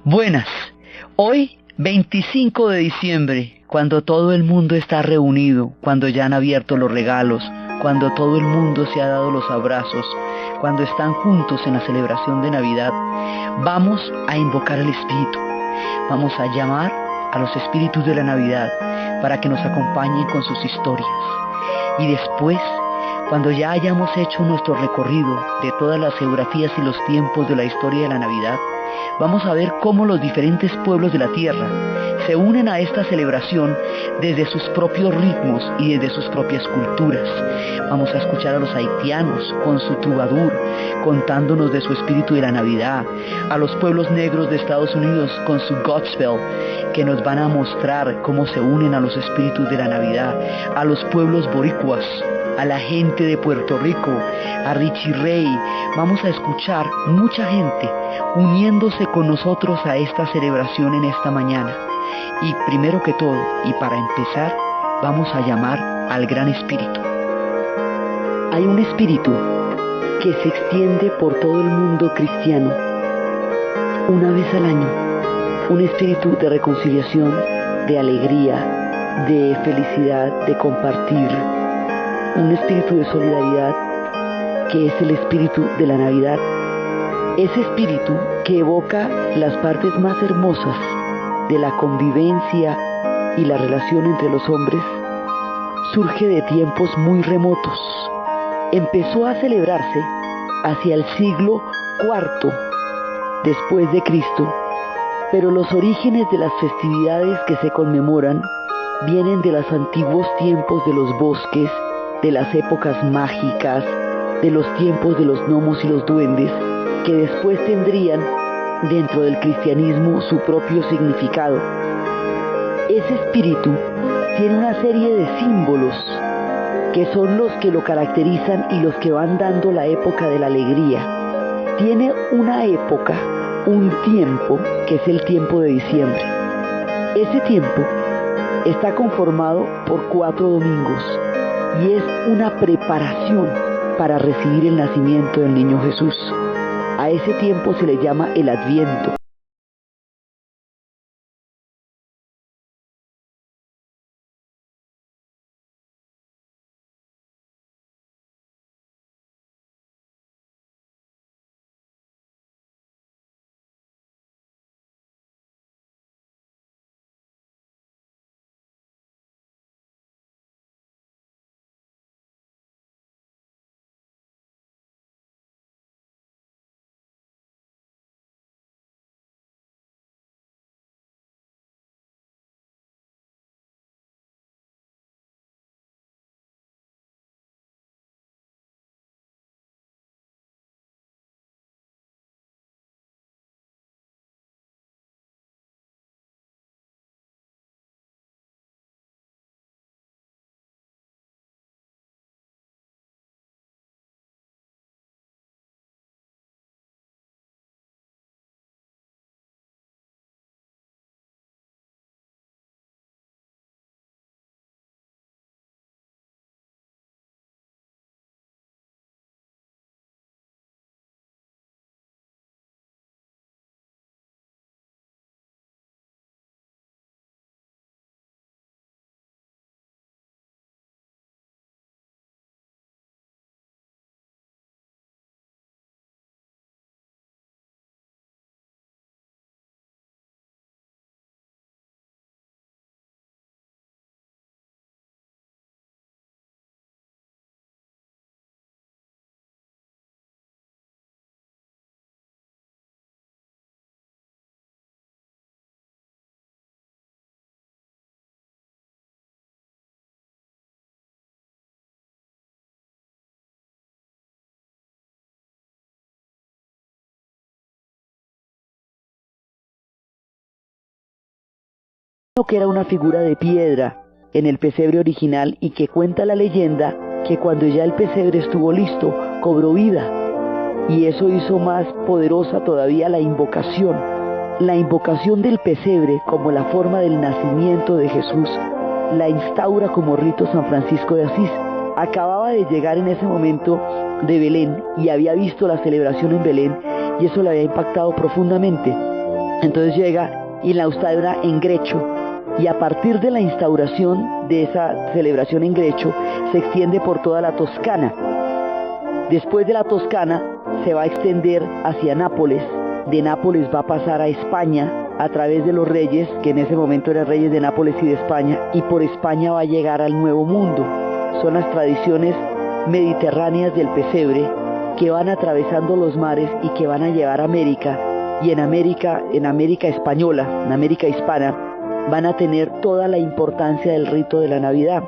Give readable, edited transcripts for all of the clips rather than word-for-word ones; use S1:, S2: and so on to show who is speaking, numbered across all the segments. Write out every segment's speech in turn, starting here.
S1: Buenas. Hoy, 25 de diciembre, cuando todo el mundo está reunido, cuando ya han abierto los regalos, cuando todo el mundo se ha dado los abrazos, cuando están juntos en la celebración de Navidad, vamos a invocar al Espíritu. Vamos a llamar a los espíritus de la Navidad para que nos acompañen con sus historias. Y después, cuando ya hayamos hecho nuestro recorrido de todas las geografías y los tiempos de la historia de la Navidad, vamos a ver cómo los diferentes pueblos de la tierra se unen a esta celebración desde sus propios ritmos y desde sus propias culturas. Vamos a escuchar a los haitianos con su troubadour contándonos de su espíritu de la Navidad, a los pueblos negros de Estados Unidos con su gospel que nos van a mostrar cómo se unen a los espíritus de la Navidad, a los pueblos boricuas, a la gente de Puerto Rico, a Richie Ray. Vamos a escuchar mucha gente uniéndose con nosotros a esta celebración en esta mañana. Y primero que todo, y para empezar, vamos a llamar al Gran Espíritu. Hay un espíritu que se extiende por todo el mundo cristiano, una vez al año, un espíritu de reconciliación, de alegría, de felicidad, de compartir, un espíritu de solidaridad que es el espíritu de la Navidad. Ese espíritu que evoca las partes más hermosas de la convivencia y la relación entre los hombres, surge de tiempos muy remotos. Empezó a celebrarse hacia el siglo IV después de Cristo, pero los orígenes de las festividades que se conmemoran vienen de los antiguos tiempos de los bosques, de las épocas mágicas, de los tiempos de los gnomos y los duendes, que después tendrían dentro del cristianismo su propio significado. Ese espíritu tiene una serie de símbolos que son los que lo caracterizan y los que van dando la época de la alegría. Tiene una época, un tiempo, que es el tiempo de diciembre. Ese tiempo está conformado por 4 domingos y es una preparación para recibir el nacimiento del niño Jesús. A ese tiempo se le llama el Adviento. Que era una figura de piedra en el pesebre original y que cuenta la leyenda que cuando ya el pesebre estuvo listo, cobró vida, y eso hizo más poderosa todavía la invocación del pesebre como la forma del nacimiento de Jesús. La instaura como rito San Francisco de Asís. Acababa de llegar en ese momento de Belén y había visto la celebración en Belén, y eso le había impactado profundamente. Entonces llega y la instaura en Grecho, y a partir de la instauración de esa celebración en Grecho se extiende por toda la Toscana. Después de la Toscana se va a extender hacia Nápoles, de Nápoles va a pasar a España a través de los reyes, que en ese momento eran reyes de Nápoles y de España, y por España va a llegar al Nuevo Mundo. Son las tradiciones mediterráneas del pesebre que van atravesando los mares y que van a llevar a América, y en América española, en América hispana, van a tener toda la importancia del rito de la Navidad.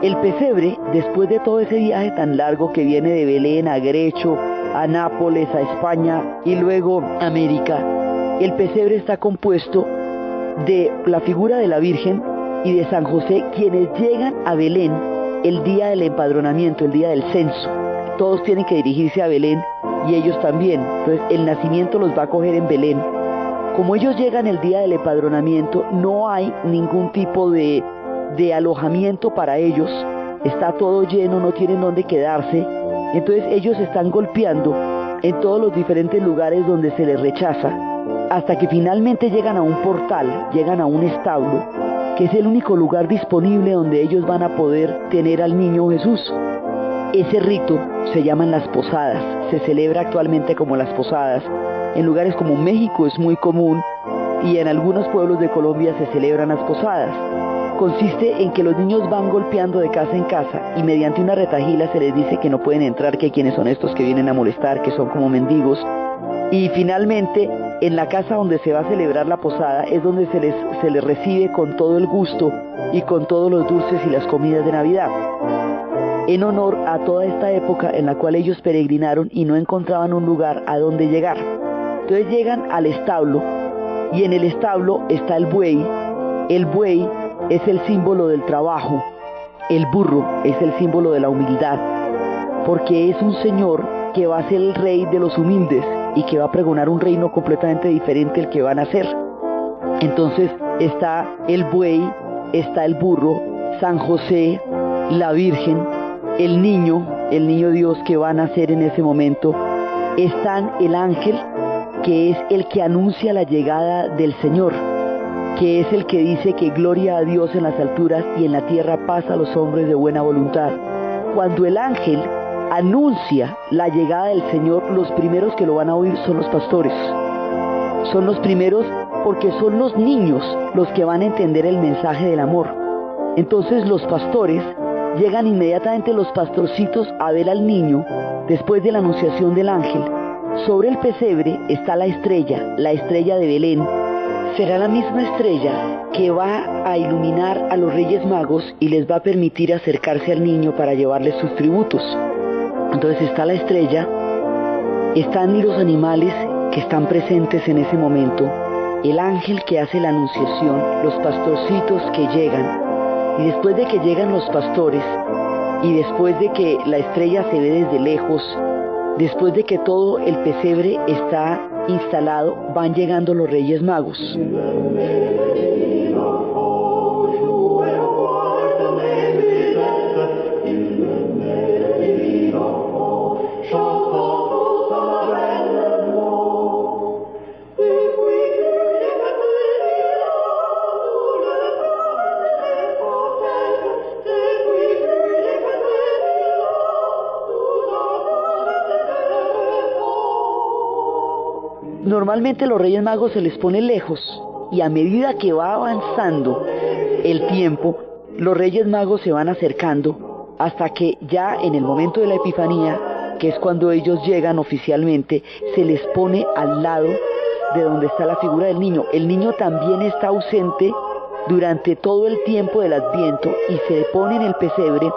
S1: El pesebre, después de todo ese viaje tan largo que viene de Belén a Grecho, a Nápoles, a España y luego a América, el pesebre está compuesto de la figura de la Virgen y de San José, quienes llegan a Belén el día del empadronamiento, el día del censo. Todos tienen que dirigirse a Belén y ellos también. Entonces el nacimiento los va a coger en Belén. Como ellos llegan el día del empadronamiento, no hay ningún tipo de alojamiento para ellos. Está todo lleno, no tienen dónde quedarse. Entonces ellos están golpeando en todos los diferentes lugares donde se les rechaza, hasta que finalmente llegan a un portal, llegan a un establo, que es el único lugar disponible donde ellos van a poder tener al niño Jesús. Ese rito se llaman las posadas, se celebra actualmente como las posadas. En lugares como México es muy común y en algunos pueblos de Colombia se celebran las posadas. Consiste en que los niños van golpeando de casa en casa y mediante una retajila se les dice que no pueden entrar, que quiénes son estos que vienen a molestar, que son como mendigos. Y finalmente, en la casa donde se va a celebrar la posada es donde se les recibe con todo el gusto y con todos los dulces y las comidas de Navidad, en honor a toda esta época en la cual ellos peregrinaron y no encontraban un lugar a donde llegar. Entonces llegan al establo y en el establo está el buey. El buey es el símbolo del trabajo, el burro es el símbolo de la humildad, porque es un señor que va a ser el rey de los humildes y que va a pregonar un reino completamente diferente al que van a hacer. Entonces está el buey, está el burro, San José, la Virgen, el niño Dios que van a nacer en ese momento, están el ángel, que es el que anuncia la llegada del Señor, que es el que dice que gloria a Dios en las alturas y en la tierra paz a los hombres de buena voluntad. Cuando el ángel anuncia la llegada del Señor, los primeros que lo van a oír son los pastores. Son los primeros porque son los niños los que van a entender el mensaje del amor. Entonces los pastores llegan inmediatamente, los pastorcitos, a ver al niño después de la anunciación del ángel. Sobre el pesebre está la estrella de Belén. Será la misma estrella que va a iluminar a los Reyes Magos y les va a permitir acercarse al niño para llevarles sus tributos. Entonces está la estrella, están los animales que están presentes en ese momento, el ángel que hace la anunciación, los pastorcitos que llegan, y después de que llegan los pastores, y después de que la estrella se ve desde lejos, después de que todo el pesebre está instalado, van llegando los Reyes Magos. Normalmente los Reyes Magos se les pone lejos, y a medida que va avanzando el tiempo, los Reyes Magos se van acercando hasta que ya en el momento de la Epifanía, que es cuando ellos llegan oficialmente, se les pone al lado de donde está la figura del niño. El niño también está ausente durante todo el tiempo del Adviento y se pone en el pesebre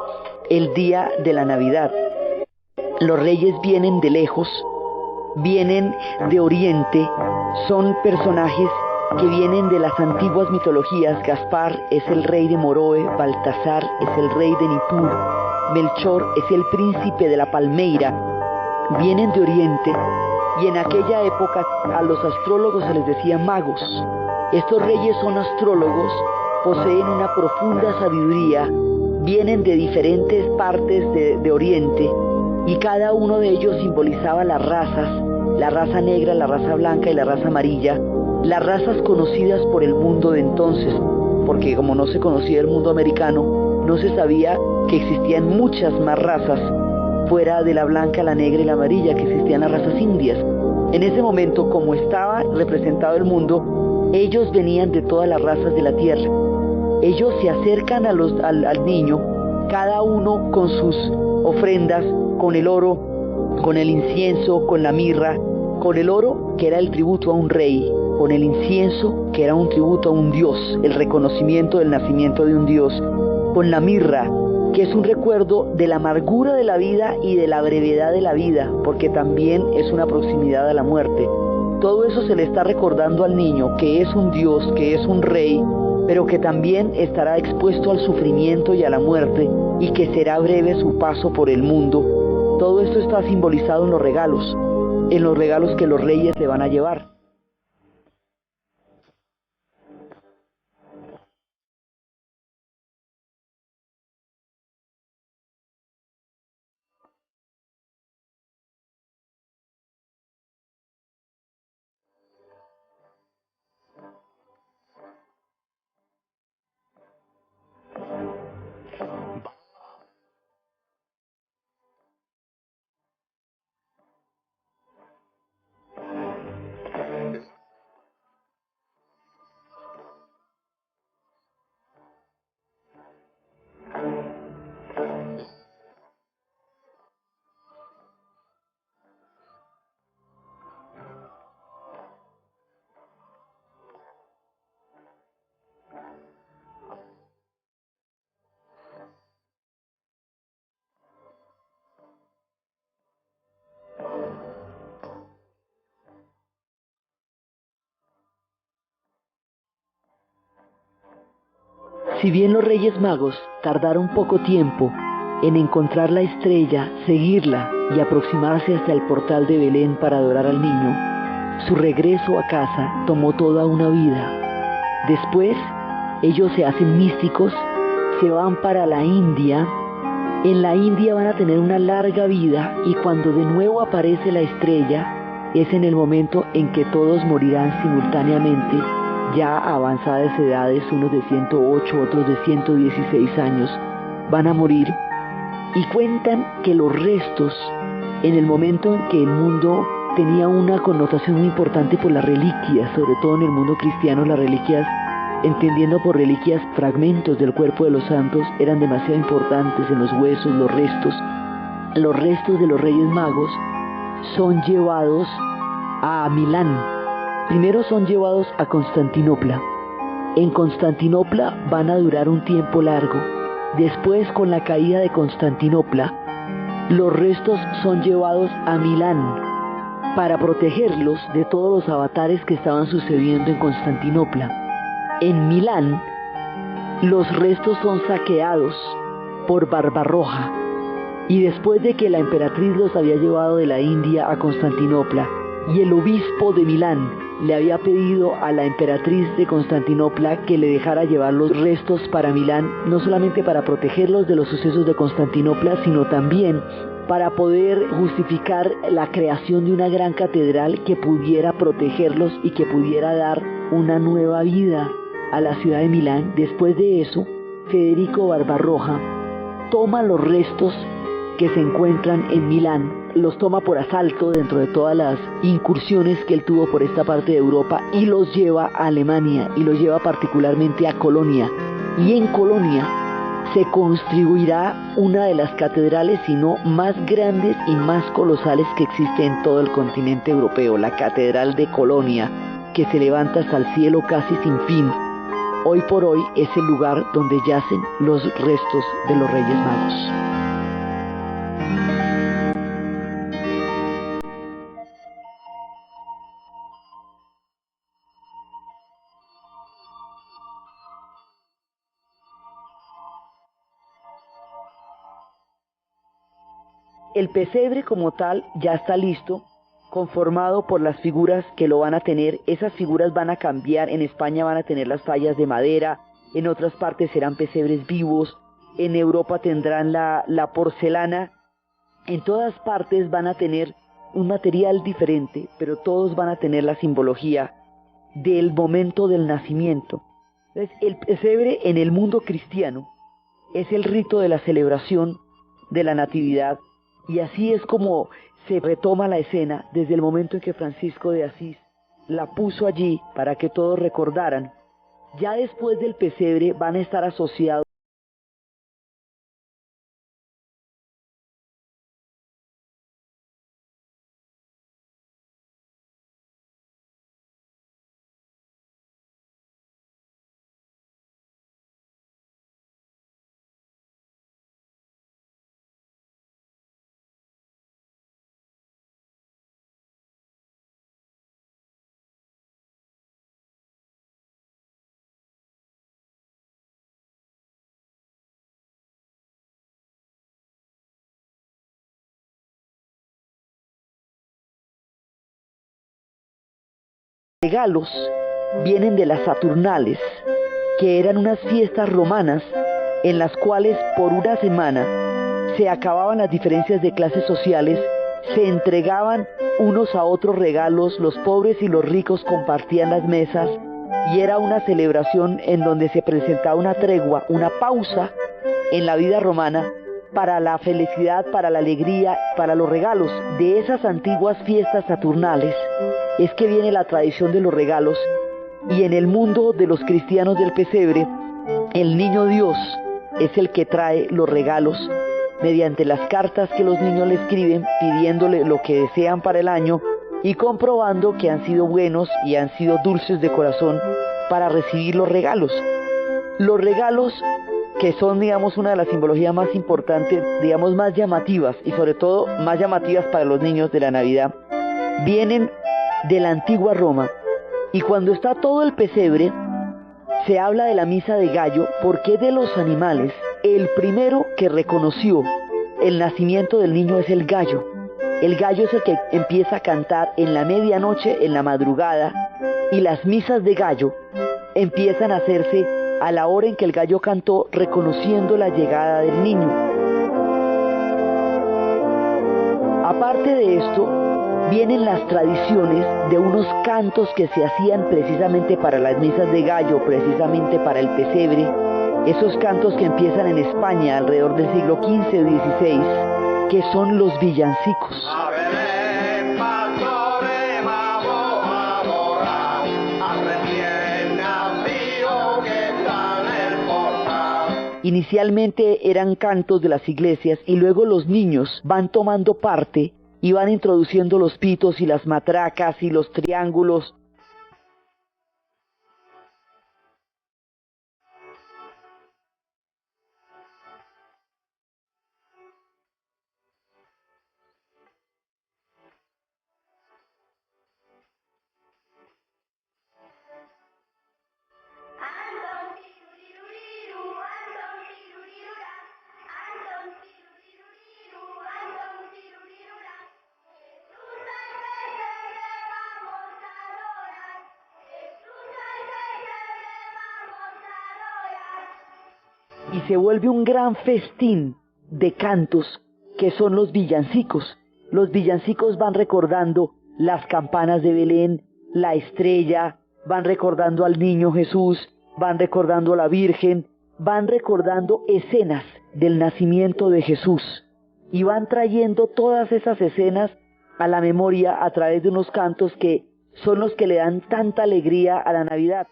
S1: el día de la Navidad. Los reyes vienen de lejos, vienen de Oriente, son personajes que vienen de las antiguas mitologías. Gaspar es el rey de Moroe, Baltasar es el rey de Nippur, Melchor es el príncipe de la Palmeira. Vienen de Oriente y en aquella época a los astrólogos se les decía magos. Estos reyes son astrólogos, poseen una profunda sabiduría, vienen de diferentes partes de Oriente, y cada uno de ellos simbolizaba las razas, la raza negra, la raza blanca y la raza amarilla, las razas conocidas por el mundo de entonces, porque como no se conocía el mundo americano, no se sabía que existían muchas más razas fuera de la blanca, la negra y la amarilla, que existían las razas indias. En ese momento, como estaba representado el mundo, ellos venían de todas las razas de la tierra. Ellos se acercan al niño, cada uno con sus ofrendas, con el oro, con el incienso, con la mirra, con el oro, que era el tributo a un rey, con el incienso, que era un tributo a un dios, el reconocimiento del nacimiento de un dios, con la mirra, que es un recuerdo de la amargura de la vida y de la brevedad de la vida, porque también es una proximidad a la muerte. Todo eso se le está recordando al niño, que es un dios, que es un rey, pero que también estará expuesto al sufrimiento y a la muerte, y que será breve su paso por el mundo. Todo esto está simbolizado en los regalos que los reyes le van a llevar. Si bien los Reyes Magos tardaron poco tiempo en encontrar la estrella, seguirla y aproximarse hasta el portal de Belén para adorar al niño, su regreso a casa tomó toda una vida. Después, ellos se hacen místicos, se van para la India. En la India van a tener una larga vida, y cuando de nuevo aparece la estrella, es en el momento en que todos morirán simultáneamente, ya a avanzadas edades, unos de 108, otros de 116 años, van a morir. Y cuentan que los restos, en el momento en que el mundo tenía una connotación muy importante por las reliquias, sobre todo en el mundo cristiano, las reliquias, entendiendo por reliquias fragmentos del cuerpo de los santos, eran demasiado importantes en los huesos, los restos de los Reyes Magos son llevados a Milán. Primero son llevados a Constantinopla. En Constantinopla van a durar un tiempo largo. Después, con la caída de Constantinopla, los restos son llevados a Milán para protegerlos de todos los avatares que estaban sucediendo en Constantinopla. En Milán, los restos son saqueados por Barbarroja, y después de que la emperatriz los había llevado de la India a Constantinopla, y el obispo de Milán le había pedido a la emperatriz de Constantinopla que le dejara llevar los restos para Milán, no solamente para protegerlos de los sucesos de Constantinopla, sino también para poder justificar la creación de una gran catedral que pudiera protegerlos y que pudiera dar una nueva vida a la ciudad de Milán. Después de eso, Federico Barbarroja toma los restos que se encuentran en Milán, los toma por asalto dentro de todas las incursiones que él tuvo por esta parte de Europa, y los lleva a Alemania, y los lleva particularmente a Colonia. Y en Colonia se construirá una de las catedrales, si no más grandes y más colosales que existe en todo el continente europeo, la Catedral de Colonia, que se levanta hasta el cielo casi sin fin. Hoy por hoy es el lugar donde yacen los restos de los Reyes Magos. El pesebre como tal ya está listo, conformado por las figuras que lo van a tener. Esas figuras van a cambiar. En España van a tener las tallas de madera, en otras partes serán pesebres vivos, en Europa tendrán la porcelana. En todas partes van a tener un material diferente, pero todos van a tener la simbología del momento del nacimiento. Entonces, el pesebre en el mundo cristiano es el rito de la celebración de la Natividad, y así es como se retoma la escena desde el momento en que Francisco de Asís la puso allí para que todos recordaran. Ya después del pesebre van a estar asociados regalos. Vienen de las Saturnales, que eran unas fiestas romanas en las cuales por una semana se acababan las diferencias de clases sociales, se entregaban unos a otros regalos, los pobres y los ricos compartían las mesas, y era una celebración en donde se presentaba una tregua, una pausa en la vida romana para la felicidad, para la alegría, para los regalos. De esas antiguas fiestas saturnales es que viene la tradición de los regalos, y en el mundo de los cristianos del pesebre, el niño Dios es el que trae los regalos mediante las cartas que los niños le escriben pidiéndole lo que desean para el año y comprobando que han sido buenos y han sido dulces de corazón para recibir los regalos. Los regalos, que son, digamos, una de las simbologías más importantes, digamos, más llamativas, y sobre todo más llamativas para los niños de la Navidad, vienen de la antigua Roma. Y cuando está todo el pesebre, se habla de la misa de gallo, porque de los animales, el primero que reconoció el nacimiento del niño es el gallo. El gallo es el que empieza a cantar en la medianoche, en la madrugada, y las misas de gallo empiezan a hacerse a la hora en que el gallo cantó, reconociendo la llegada del niño. Aparte de esto, vienen las tradiciones de unos cantos que se hacían precisamente para las misas de gallo, precisamente para el pesebre. Esos cantos que empiezan en España alrededor del siglo XV o XVI, que son los villancicos. Inicialmente eran cantos de las iglesias y luego los niños van tomando parte y van introduciendo los pitos y las matracas y los triángulos. Y se vuelve un gran festín de cantos que son los villancicos. Los villancicos van recordando las campanas de Belén, la estrella, van recordando al niño Jesús, van recordando a la Virgen, van recordando escenas del nacimiento de Jesús y van trayendo todas esas escenas a la memoria a través de unos cantos que son los que le dan tanta alegría a la Navidad.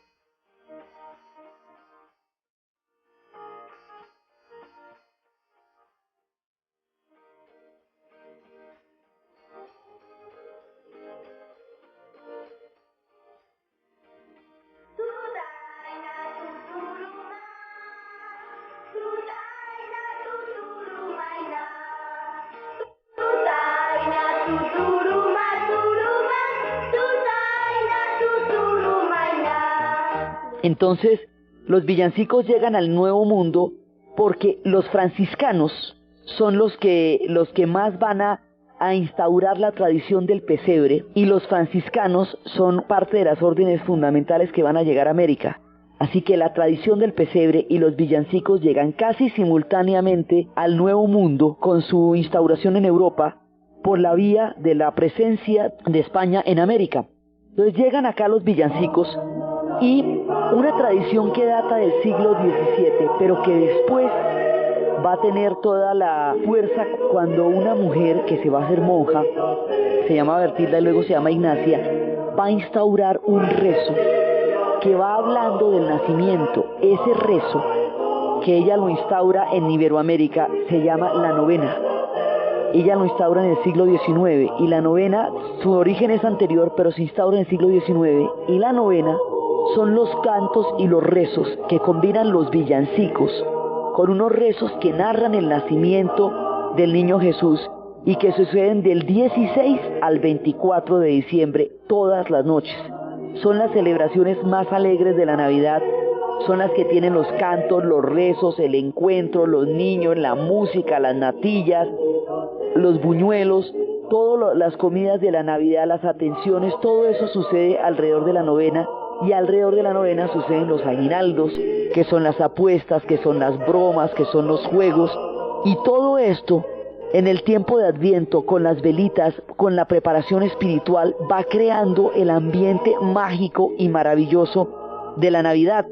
S1: Entonces, los villancicos llegan al Nuevo Mundo porque los franciscanos son los que más van a instaurar la tradición del pesebre, y los franciscanos son parte de las órdenes fundamentales que van a llegar a América. Así que la tradición del pesebre y los villancicos llegan casi simultáneamente al Nuevo Mundo con su instauración en Europa por la vía de la presencia de España en América. Entonces llegan acá los villancicos y una tradición que data del siglo XVII, pero que después va a tener toda la fuerza cuando una mujer que se va a hacer monja, se llama Bertilda y luego se llama Ignacia, va a instaurar un rezo que va hablando del nacimiento. Ese rezo que ella lo instaura en Iberoamérica se llama la novena. Ella lo instaura en el siglo XIX y la novena, su origen es anterior, pero se instaura en el siglo XIX, y la novena son los cantos y los rezos que combinan los villancicos con unos rezos que narran el nacimiento del niño Jesús y que suceden del 16 al 24 de diciembre todas las noches. Son las celebraciones más alegres de la Navidad, son las que tienen los cantos, los rezos, el encuentro, los niños, la música, las natillas, los buñuelos, todas las comidas de la Navidad, las atenciones, todo eso sucede alrededor de la novena, y alrededor de la novena suceden los aguinaldos, que son las apuestas, que son las bromas, que son los juegos, y todo esto en el tiempo de Adviento, con las velitas, con la preparación espiritual, va creando el ambiente mágico y maravilloso de la Navidad.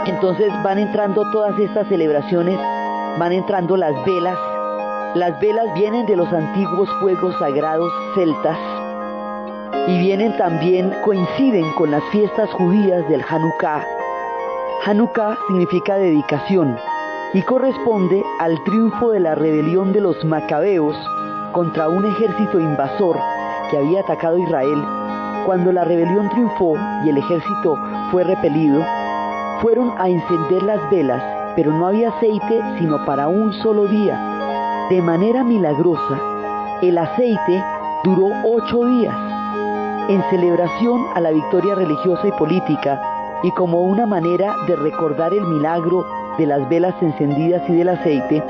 S1: Entonces van entrando todas estas celebraciones, van entrando las velas. Las velas vienen de los antiguos fuegos sagrados celtas y vienen también, coinciden con las fiestas judías del Hanukkah. Hanukkah significa dedicación y corresponde al triunfo de la rebelión de los macabeos contra un ejército invasor que había atacado a Israel. Cuando la rebelión triunfó y el ejército fue repelido, fueron a encender las velas, pero no había aceite sino para un solo día. De manera milagrosa, el aceite duró 8 días, en celebración a la victoria religiosa y política, y como una manera de recordar el milagro de las velas encendidas y del aceite,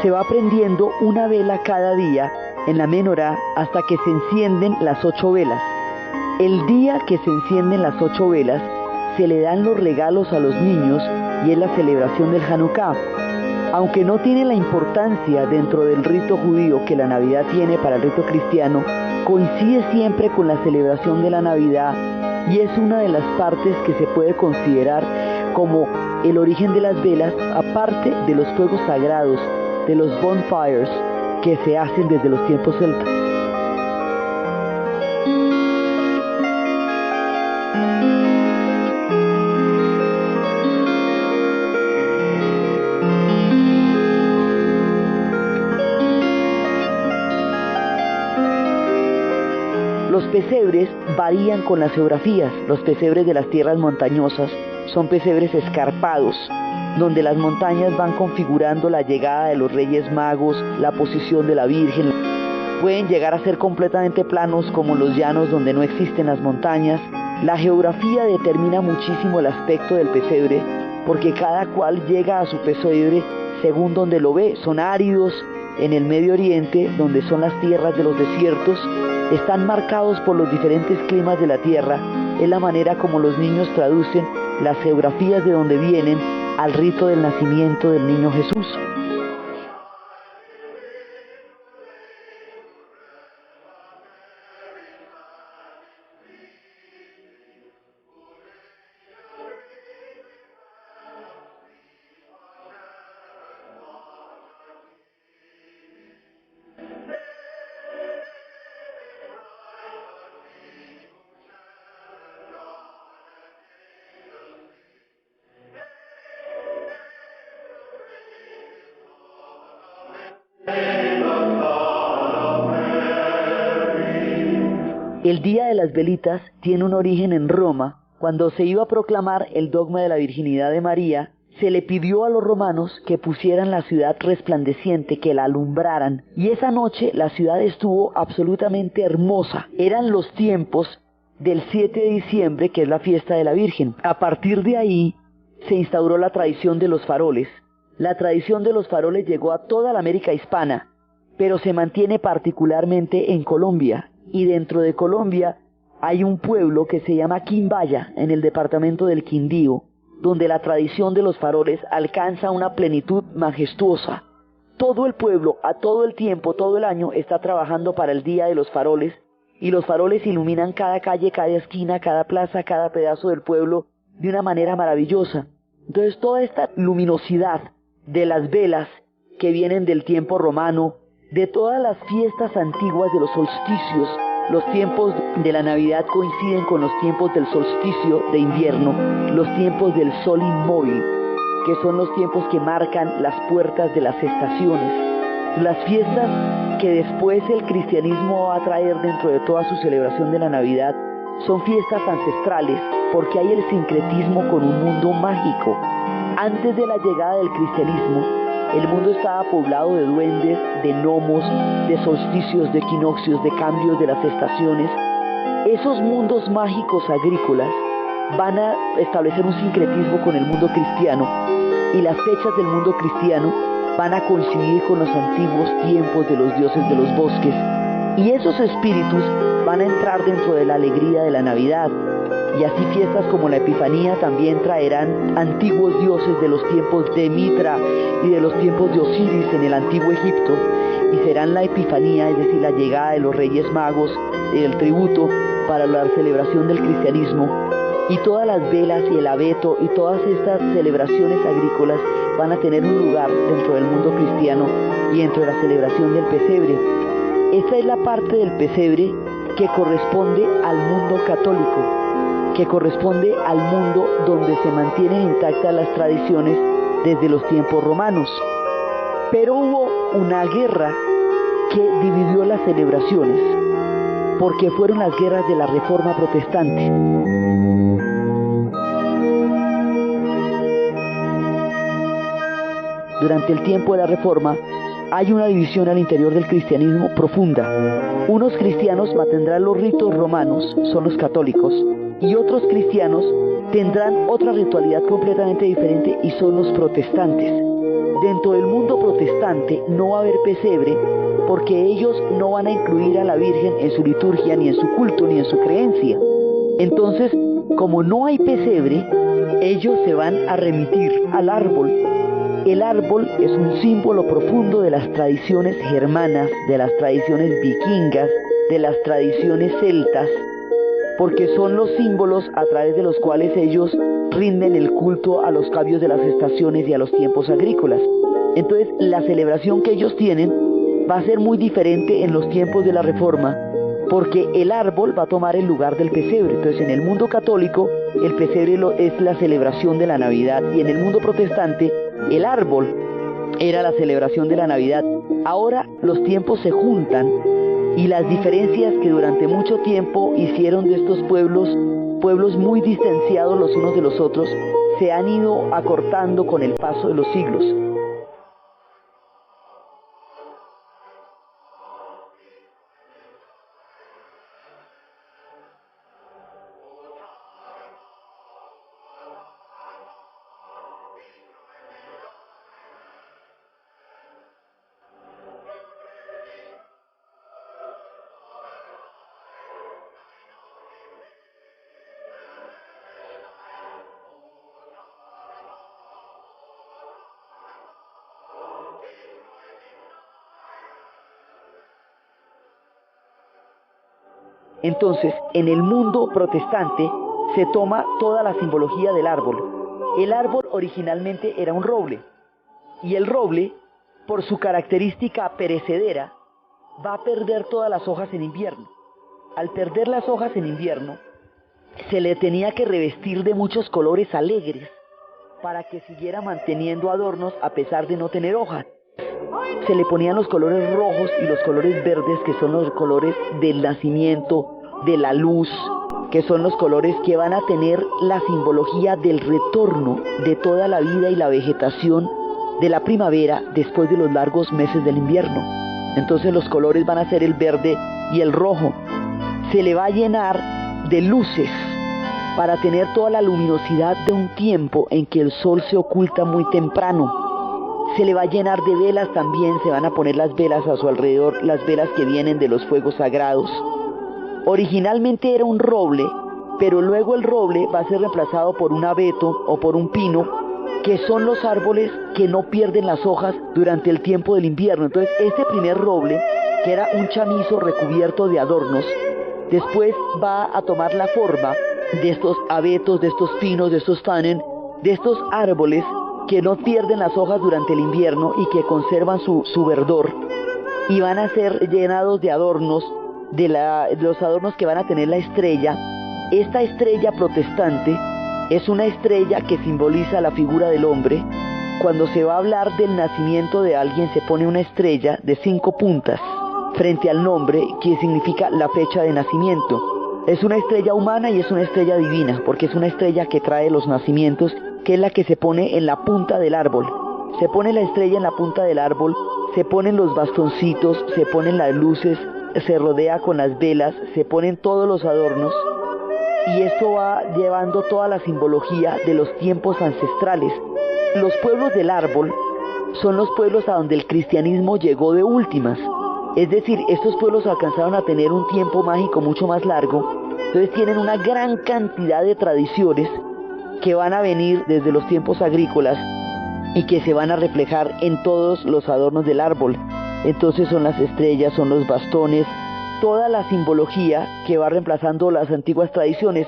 S1: se va prendiendo una vela cada día en la menorá hasta que se encienden las 8 velas. El día que se encienden las 8 velas, se le dan los regalos a los niños y es la celebración del Hanukkah. Aunque no tiene la importancia dentro del rito judío que la Navidad tiene para el rito cristiano, coincide siempre con la celebración de la Navidad y es una de las partes que se puede considerar como el origen de las velas, aparte de los fuegos sagrados, de los bonfires que se hacen desde los tiempos celtas. Los pesebres varían con las geografías. Los pesebres de las tierras montañosas son pesebres escarpados, donde las montañas van configurando la llegada de los Reyes Magos, la posición de la Virgen. Pueden llegar a ser completamente planos como los llanos donde no existen las montañas. La geografía determina muchísimo el aspecto del pesebre, porque cada cual llega a su pesebre según donde lo ve. Son áridos en el Medio Oriente, donde son las tierras de los desiertos. Están marcados por los diferentes climas de la tierra. Es la manera como los niños traducen las geografías de donde vienen al rito del nacimiento del niño Jesús. El Día de las Velitas tiene un origen en Roma. Cuando se iba a proclamar el dogma de la virginidad de María, se le pidió a los romanos que pusieran la ciudad resplandeciente, que la alumbraran. Y esa noche la ciudad estuvo absolutamente hermosa. Eran los tiempos del 7 de diciembre, que es la fiesta de la Virgen. A partir de ahí se instauró la tradición de los faroles. La tradición de los faroles llegó a toda la América hispana, pero se mantiene particularmente en Colombia. Y dentro de Colombia hay un pueblo que se llama Quimbaya, en el departamento del Quindío, donde la tradición de los faroles alcanza una plenitud majestuosa. Todo el pueblo, a todo el tiempo, todo el año, está trabajando para el día de los faroles, y los faroles iluminan cada calle, cada esquina, cada plaza, cada pedazo del pueblo, de una manera maravillosa. Entonces toda esta luminosidad de las velas que vienen del tiempo romano, de todas las fiestas antiguas de los solsticios, los tiempos de la Navidad coinciden con los tiempos del solsticio de invierno, los tiempos del sol inmóvil, que son los tiempos que marcan las puertas de las estaciones. Las fiestas que después el cristianismo va a traer dentro de toda su celebración de la Navidad son fiestas ancestrales, porque hay el sincretismo con un mundo mágico. Antes de la llegada del cristianismo, el mundo estaba poblado de duendes, de gnomos, de solsticios, de equinoccios, de cambios de las estaciones. Esos mundos mágicos agrícolas van a establecer un sincretismo con el mundo cristiano, y las fechas del mundo cristiano van a coincidir con los antiguos tiempos de los dioses de los bosques, y esos espíritus van a entrar dentro de la alegría de la Navidad. Y así fiestas como la Epifanía también traerán antiguos dioses de los tiempos de Mitra y de los tiempos de Osiris en el antiguo Egipto, y serán la Epifanía, es decir, la llegada de los Reyes Magos, el tributo para la celebración del cristianismo. Y todas las velas y el abeto y todas estas celebraciones agrícolas van a tener un lugar dentro del mundo cristiano y dentro de la celebración del pesebre. Esta es la parte del pesebre que corresponde al mundo católico, que corresponde al mundo donde se mantienen intactas las tradiciones desde los tiempos romanos. Pero hubo una guerra que dividió las celebraciones, porque fueron las guerras de la Reforma Protestante. Durante el tiempo de la Reforma hay una división al interior del cristianismo profunda. Unos cristianos mantendrán los ritos romanos, son los católicos, y otros cristianos tendrán otra ritualidad completamente diferente y son los protestantes. Dentro del mundo protestante no va a haber pesebre, porque ellos no van a incluir a la Virgen en su liturgia, ni en su culto, ni en su creencia. Entonces, como no hay pesebre, ellos se van a remitir al árbol. El árbol es un símbolo profundo de las tradiciones germanas, de las tradiciones vikingas, de las tradiciones celtas, porque son los símbolos a través de los cuales ellos rinden el culto a los cambios de las estaciones y a los tiempos agrícolas. Entonces, la celebración que ellos tienen va a ser muy diferente en los tiempos de la Reforma, porque el árbol va a tomar el lugar del pesebre. Entonces, en el mundo católico, el pesebre es la celebración de la Navidad, y en el mundo protestante, el árbol era la celebración de la Navidad. Ahora los tiempos se juntan, y las diferencias que durante mucho tiempo hicieron de estos pueblos muy distanciados los unos de los otros, se han ido acortando con el paso de los siglos. Entonces, en el mundo protestante se toma toda la simbología del árbol. El árbol originalmente era un roble, y el roble, por su característica perecedera, va a perder todas las hojas en invierno. Al perder las hojas en invierno, se le tenía que revestir de muchos colores alegres para que siguiera manteniendo adornos a pesar de no tener hojas. Se le ponían los colores rojos y los colores verdes, que son los colores del nacimiento, de la luz, que son los colores que van a tener la simbología del retorno de toda la vida y la vegetación de la primavera después de los largos meses del invierno. Entonces los colores van a ser el verde y el rojo. Se le va a llenar de luces para tener toda la luminosidad de un tiempo en que el sol se oculta muy temprano. Se le va a llenar de velas también, se van a poner las velas a su alrededor, las velas que vienen de los fuegos sagrados. Originalmente era un roble, pero luego el roble va a ser reemplazado por un abeto o por un pino, que son los árboles que no pierden las hojas durante el tiempo del invierno. Entonces este primer roble, que era un chamizo recubierto de adornos, después va a tomar la forma de estos abetos, de estos pinos, de estos tannen, de estos árboles que no pierden las hojas durante el invierno y que conservan su verdor, y van a ser llenados de adornos, de los adornos que van a tener la estrella. Esta estrella protestante es una estrella que simboliza la figura del hombre. Cuando se va a hablar del nacimiento de alguien, se pone una estrella de 5 puntas frente al nombre, que significa la fecha de nacimiento. Es una estrella humana y es una estrella divina, porque es una estrella que trae los nacimientos, que es la que se pone en la punta del árbol. Se pone la estrella en la punta del árbol, se ponen los bastoncitos, se ponen las luces, se rodea con las velas, se ponen todos los adornos, y esto va llevando toda la simbología de los tiempos ancestrales. Los pueblos del árbol son los pueblos a donde el cristianismo llegó de últimas. Es decir, estos pueblos alcanzaron a tener un tiempo mágico mucho más largo, entonces tienen una gran cantidad de tradiciones que van a venir desde los tiempos agrícolas y que se van a reflejar en todos los adornos del árbol. Entonces son las estrellas, son los bastones, toda la simbología que va reemplazando las antiguas tradiciones.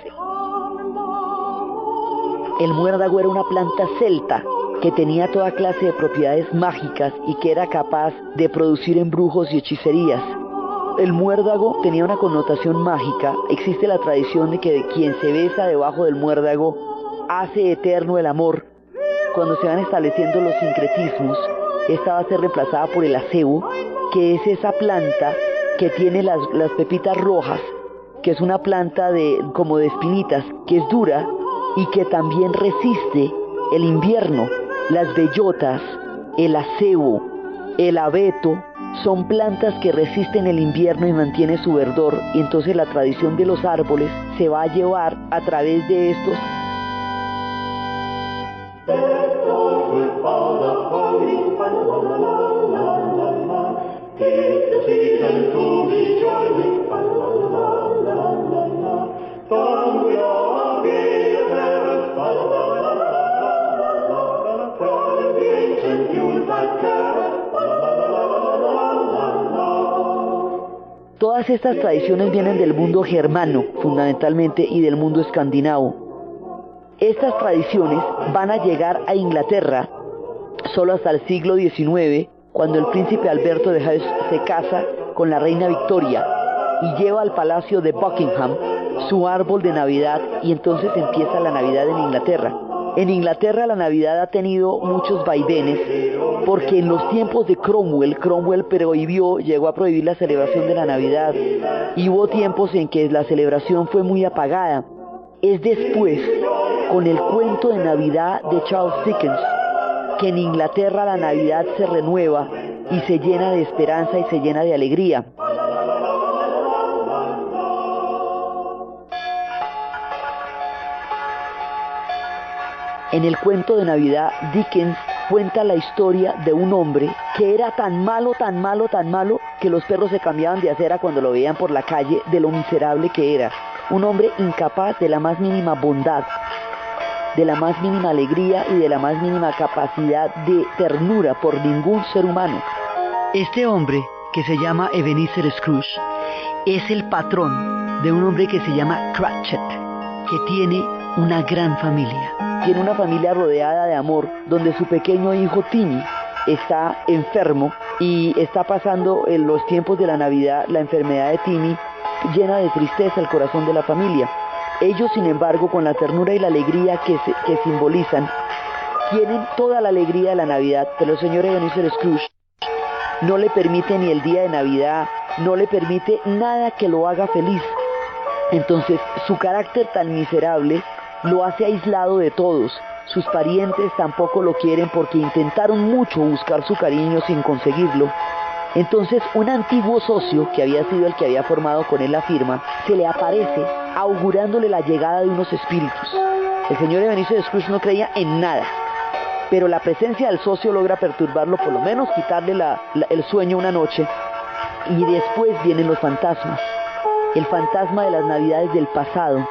S1: El muérdago era una planta celta que tenía toda clase de propiedades mágicas y que era capaz de producir embrujos y hechicerías. El muérdago tenía una connotación mágica. Existe la tradición de que quien se besa debajo del muérdago hace eterno el amor. Cuando se van estableciendo los sincretismos, esta va a ser reemplazada por el acebo, que es esa planta que tiene las pepitas rojas, que es una planta como de espinitas, que es dura y que también resiste el invierno. Las bellotas, el acebo, el abeto, son plantas que resisten el invierno y mantienen su verdor, y entonces la tradición de los árboles se va a llevar a través de estos. Todas estas tradiciones vienen del mundo germano, fundamentalmente, y del mundo escandinavo. Estas tradiciones van a llegar a Inglaterra solo hasta el siglo XIX, cuando el príncipe Alberto de Hesse se casa con la reina Victoria y lleva al palacio de Buckingham su árbol de Navidad, y entonces empieza la Navidad en Inglaterra. En Inglaterra la Navidad ha tenido muchos vaivenes, porque en los tiempos de Cromwell llegó a prohibir la celebración de la Navidad, y hubo tiempos en que la celebración fue muy apagada. Es después, con el cuento de Navidad de Charles Dickens, que en Inglaterra la Navidad se renueva y se llena de esperanza y se llena de alegría. En el cuento de Navidad, Dickens cuenta la historia de un hombre que era tan malo, que los perros se cambiaban de acera cuando lo veían por la calle, de lo miserable que era. Un hombre incapaz de la más mínima bondad, de la más mínima alegría y de la más mínima capacidad de ternura por ningún ser humano. Este hombre, que se llama Ebenezer Scrooge, es el patrón de un hombre que se llama Cratchit, que tiene una gran familia. Tiene una familia rodeada de amor, donde su pequeño hijo Timmy está enfermo y está pasando en los tiempos de la Navidad. La enfermedad de Timmy llena de tristeza el corazón de la familia. Ellos, sin embargo, con la ternura y la alegría que simbolizan, tienen toda la alegría de la Navidad. Pero el señor Ebenezer Scrooge no le permite ni el día de Navidad, no le permite nada que lo haga feliz. Entonces, su carácter tan miserable lo hace aislado de todos. Sus parientes tampoco lo quieren porque intentaron mucho buscar su cariño sin conseguirlo. Entonces un antiguo socio, que había sido el que había formado con él la firma, se le aparece augurándole la llegada de unos espíritus. El señor Ebenezer Scrooge no creía en nada, pero la presencia del socio logra perturbarlo, por lo menos quitarle el sueño una noche, y después vienen los fantasmas. el fantasma de las navidades del pasado,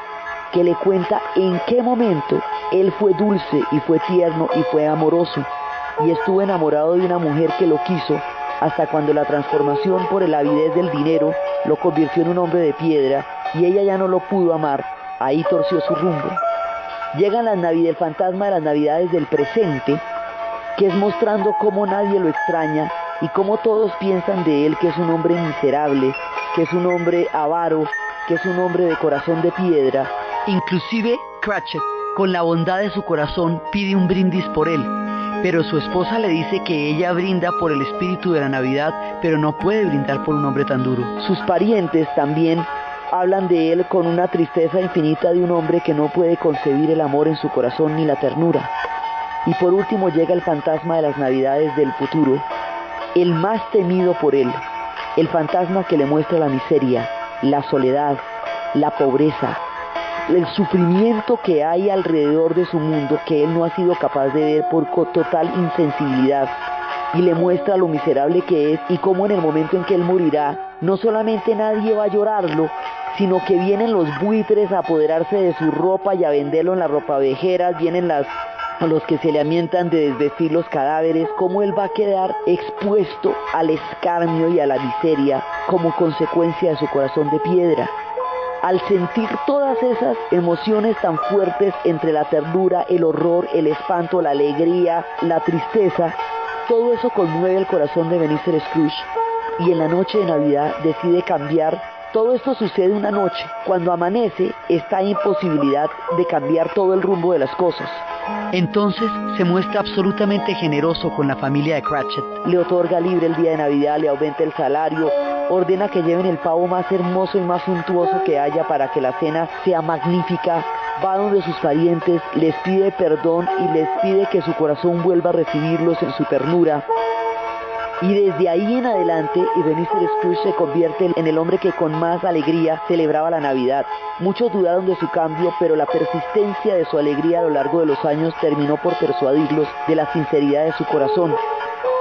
S1: que le cuenta en qué momento él fue dulce y fue tierno y fue amoroso, y estuvo enamorado de una mujer que lo quiso, hasta cuando la transformación por la avidez del dinero lo convirtió en un hombre de piedra, y ella ya no lo pudo amar, ahí torció su rumbo. Llegan el fantasma de las navidades del presente, que es mostrando cómo nadie lo extraña y cómo todos piensan de él que es un hombre miserable, que es un hombre avaro, que es un hombre de corazón de piedra. Inclusive Cratchit, con la bondad de su corazón, pide un brindis por él, pero su esposa le dice que ella brinda por el espíritu de la Navidad, pero no puede brindar por un hombre tan duro. Sus parientes también hablan de él con una tristeza infinita de un hombre que no puede concebir el amor en su corazón ni la ternura. Y por último llega el fantasma de las navidades del futuro, el más temido por él, el fantasma que le muestra la miseria, la soledad, la pobreza, el sufrimiento que hay alrededor de su mundo que él no ha sido capaz de ver por total insensibilidad, y le muestra lo miserable que es y cómo en el momento en que él morirá, no solamente nadie va a llorarlo, sino que vienen los buitres a apoderarse de su ropa y a venderlo en las ropavejeras, vienen los que se le amientan de desvestir los cadáveres, cómo él va a quedar expuesto al escarnio y a la miseria como consecuencia de su corazón de piedra. Al sentir todas esas emociones tan fuertes entre la ternura, el horror, el espanto, la alegría, la tristeza, todo eso conmueve el corazón de Ebenezer Scrooge, y en la noche de Navidad decide cambiar. Todo esto sucede una noche. Cuando amanece, está en imposibilidad de cambiar todo el rumbo de las cosas. Entonces se muestra absolutamente generoso con la familia de Cratchit. Le otorga libre el día de Navidad, le aumenta el salario, ordena que lleven el pavo más hermoso y más suntuoso que haya para que la cena sea magnífica. Va donde sus parientes, les pide perdón y les pide que su corazón vuelva a recibirlos en su ternura. Y desde ahí en adelante, Ebenezer Scrooge se convierte en el hombre que con más alegría celebraba la Navidad. Muchos dudaron de su cambio, pero la persistencia de su alegría a lo largo de los años terminó por persuadirlos de la sinceridad de su corazón.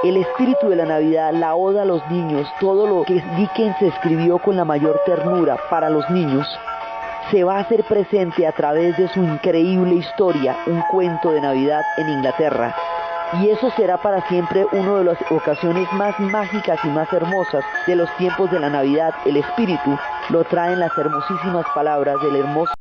S1: El espíritu de la Navidad, la oda a los niños, todo lo que Dickens escribió con la mayor ternura para los niños, se va a hacer presente a través de su increíble historia, un cuento de Navidad en Inglaterra. Y eso será para siempre una de las ocasiones más mágicas y más hermosas de los tiempos de la Navidad. El espíritu lo traen las hermosísimas palabras del hermoso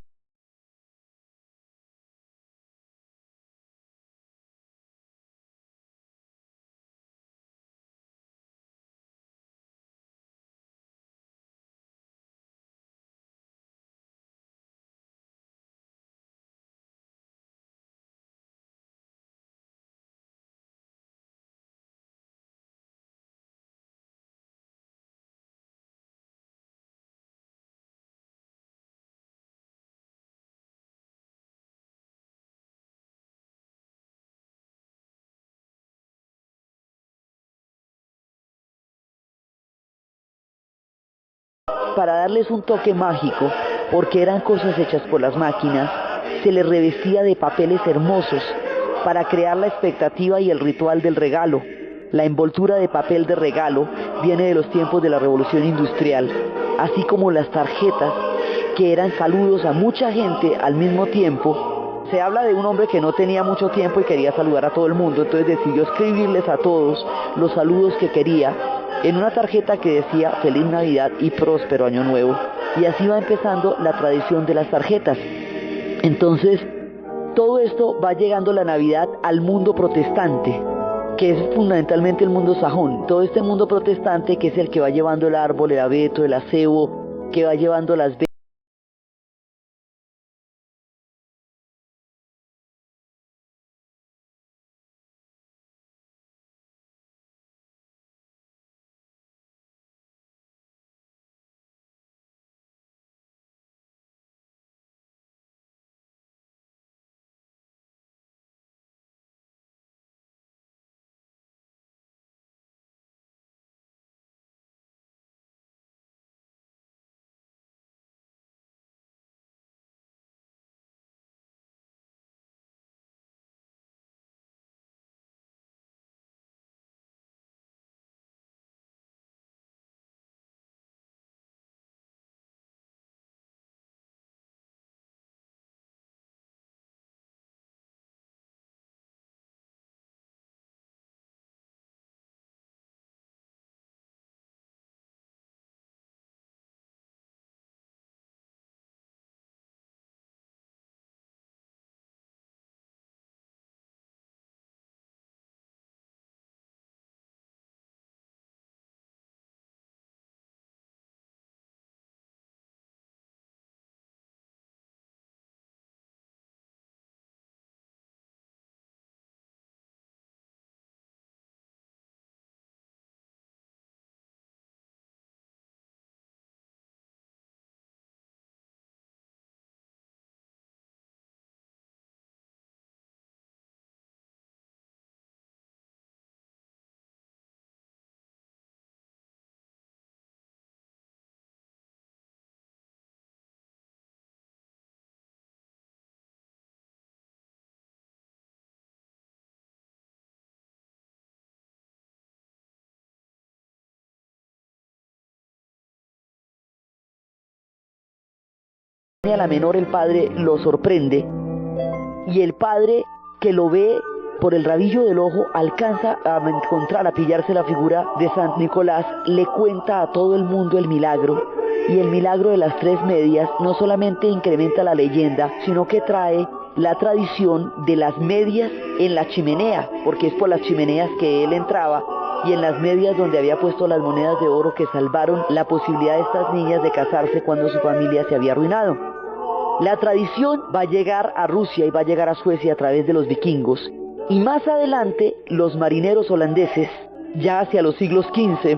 S1: para darles un toque mágico, porque eran cosas hechas por las máquinas, se les revestía de papeles hermosos para crear la expectativa y el ritual del regalo. La envoltura de papel de regalo viene de los tiempos de la Revolución Industrial, así como las tarjetas, que eran saludos a mucha gente al mismo tiempo. Se habla de un hombre que no tenía mucho tiempo y quería saludar a todo el mundo, entonces decidió escribirles a todos los saludos que quería en una tarjeta que decía Feliz Navidad y Próspero Año Nuevo. Y así va empezando la tradición de las tarjetas. Entonces, todo esto va llegando la Navidad al mundo protestante, que es fundamentalmente el mundo sajón. Todo este mundo protestante que es el que va llevando el árbol, el abeto, el acebo, que va llevando las a la menor el padre lo sorprende, y el padre, que lo ve por el rabillo del ojo, alcanza a encontrar, a pillarse la figura de San Nicolás, le cuenta a todo el mundo el milagro, y el milagro de las 3 medias no solamente incrementa la leyenda, sino que trae la tradición de las medias en la chimenea, porque es por las chimeneas que él entraba, y en las medias donde había puesto las monedas de oro que salvaron la posibilidad de estas niñas de casarse cuando su familia se había arruinado. La tradición va a llegar a Rusia y va a llegar a Suecia a través de los vikingos, y más adelante los marineros holandeses, ya hacia los siglos XV,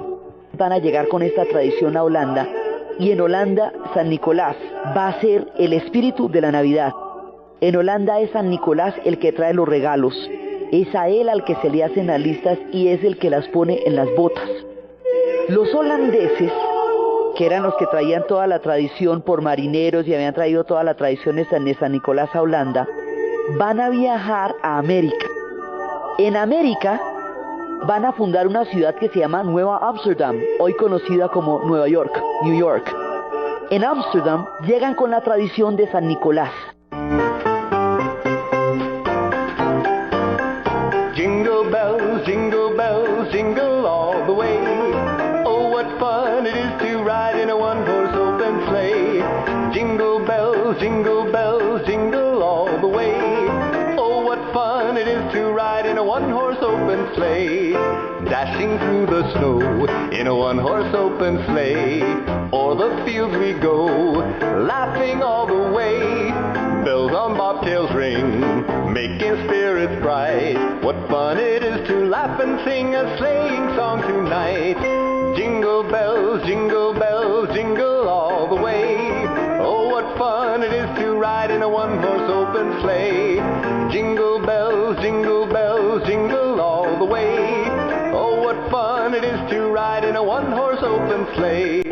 S1: van a llegar con esta tradición a Holanda, y en Holanda San Nicolás va a ser el espíritu de la Navidad. En Holanda es San Nicolás el que trae los regalos, es a él al que se le hacen las listas y es el que las pone en las botas. Los holandeses, que eran los que traían toda la tradición por marineros y habían traído toda la tradición de San Nicolás a Holanda, van a viajar a América. En América van a fundar una ciudad que se llama Nueva Ámsterdam, hoy conocida como Nueva York, New York. En Ámsterdam llegan con la tradición de San Nicolás.
S2: Jingle bells, jingle all the way. Oh, what fun it is to ride in a one-horse open sleigh. Jingle bells, jingle all the way. Oh, what fun it is to ride in a one-horse open sleigh. Dashing through the snow in a one-horse open sleigh. O'er the fields we go, laughing all the way. Bells on bobtails ring, making spirits bright. What fun it is to laugh and sing a sleighing song tonight. Jingle bells, jingle all the way. Oh, what fun it is to ride in a one-horse open sleigh. Jingle bells, jingle all the way. Oh, what fun it is to ride in a one-horse open sleigh.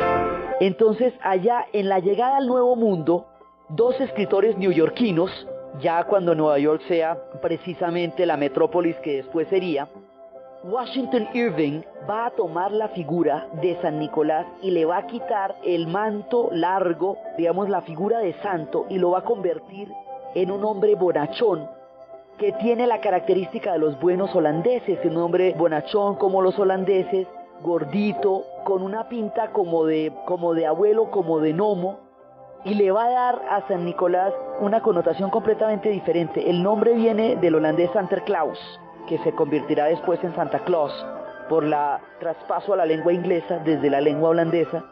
S1: Entonces, allá en la llegada al Nuevo Mundo, 2 escritores neoyorquinos, ya cuando Nueva York sea precisamente la metrópolis que después sería, Washington Irving va a tomar la figura de San Nicolás y le va a quitar el manto largo, digamos la figura de santo, y lo va a convertir en un hombre bonachón, que tiene la característica de los buenos holandeses, un hombre bonachón como los holandeses, gordito, con una pinta como de abuelo, como de gnomo, y le va a dar a San Nicolás una connotación completamente diferente. El nombre viene del holandés Sinterklaas, que se convertirá después en Santa Claus, por la traspaso a la lengua inglesa desde la lengua holandesa.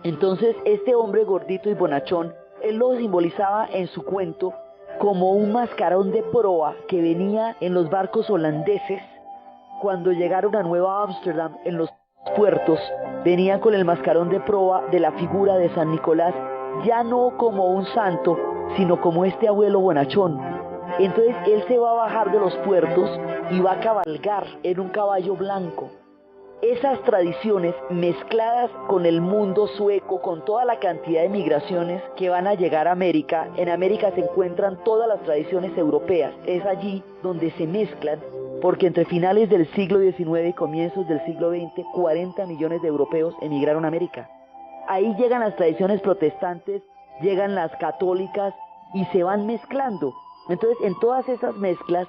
S1: Entonces este hombre gordito y bonachón, él lo simbolizaba en su cuento como un mascarón de proa que venía en los barcos holandeses. Cuando llegaron a Nueva Ámsterdam, en los puertos, venían con el mascarón de proa de la figura de San Nicolás, ya no como un santo, sino como este abuelo bonachón. Entonces él se va a bajar de los puertos y va a cabalgar en un caballo blanco. Esas tradiciones mezcladas con el mundo sueco, con toda la cantidad de migraciones que van a llegar a América. En América se encuentran todas las tradiciones europeas. Es allí donde se mezclan, porque entre finales del siglo XIX y comienzos del siglo XX, 40 millones de europeos emigraron a América. Ahí llegan las tradiciones protestantes, llegan las católicas y se van mezclando. Entonces, en todas esas mezclas,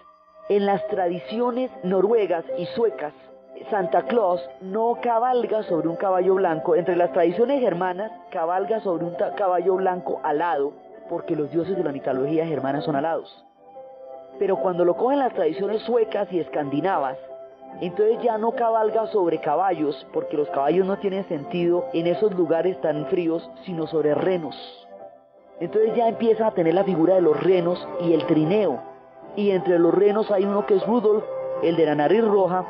S1: en las tradiciones noruegas y suecas, Santa Claus no cabalga sobre un caballo blanco. Entre las tradiciones germanas, cabalga sobre un caballo blanco alado, porque los dioses de la mitología germana son alados. Pero cuando lo cogen las tradiciones suecas y escandinavas, entonces ya no cabalga sobre caballos, porque los caballos no tienen sentido en esos lugares tan fríos, sino sobre renos. Entonces ya empieza a tener la figura de los renos y el trineo. Y entre los renos hay uno que es Rudolf, el de la nariz roja,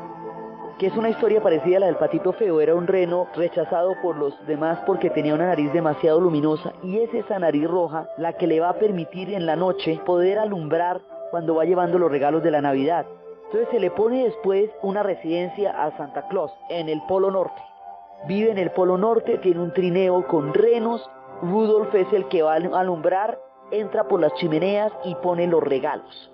S1: que es una historia parecida a la del patito feo. Era un reno rechazado por los demás porque tenía una nariz demasiado luminosa, y es esa nariz roja la que le va a permitir en la noche poder alumbrar cuando va llevando los regalos de la Navidad. Entonces se le pone después una residencia a Santa Claus en el Polo Norte. Vive en el Polo Norte, tiene un trineo con renos. Rudolf es el que va a alumbrar, entra por las chimeneas y pone los regalos.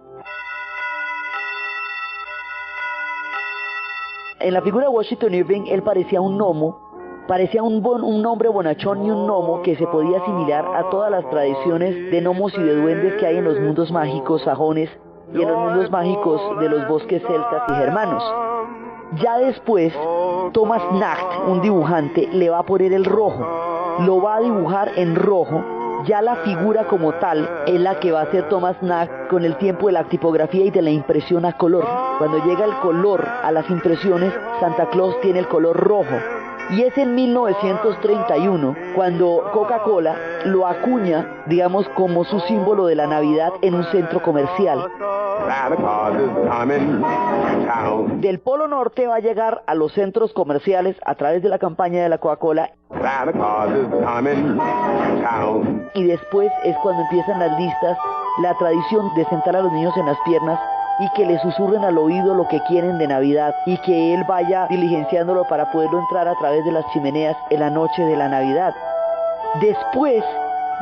S1: En la figura de Washington Irving, él parecía un gnomo, Parecía un hombre bonachón y un gnomo que se podía asimilar a todas las tradiciones de gnomos y de duendes que hay en los mundos mágicos sajones y en los mundos mágicos de los bosques celtas y germanos. Ya después, Thomas Knacht, un dibujante, le va a poner el rojo, lo va a dibujar en rojo. Ya la figura como tal es la que va a hacer Thomas Knacht con el tiempo de la tipografía y de la impresión a color. Cuando llega el color a las impresiones, Santa Claus tiene el color rojo. Y es en 1931 cuando Coca-Cola lo acuña, digamos, como su símbolo de la Navidad en un centro comercial. Del Polo Norte va a llegar a los centros comerciales a través de la campaña de la Coca-Cola. Y después es cuando empiezan las listas, la tradición de sentar a los niños en las piernas y que le susurren al oído lo que quieren de Navidad y que él vaya diligenciándolo para poderlo entrar a través de las chimeneas en la noche de la Navidad. Después,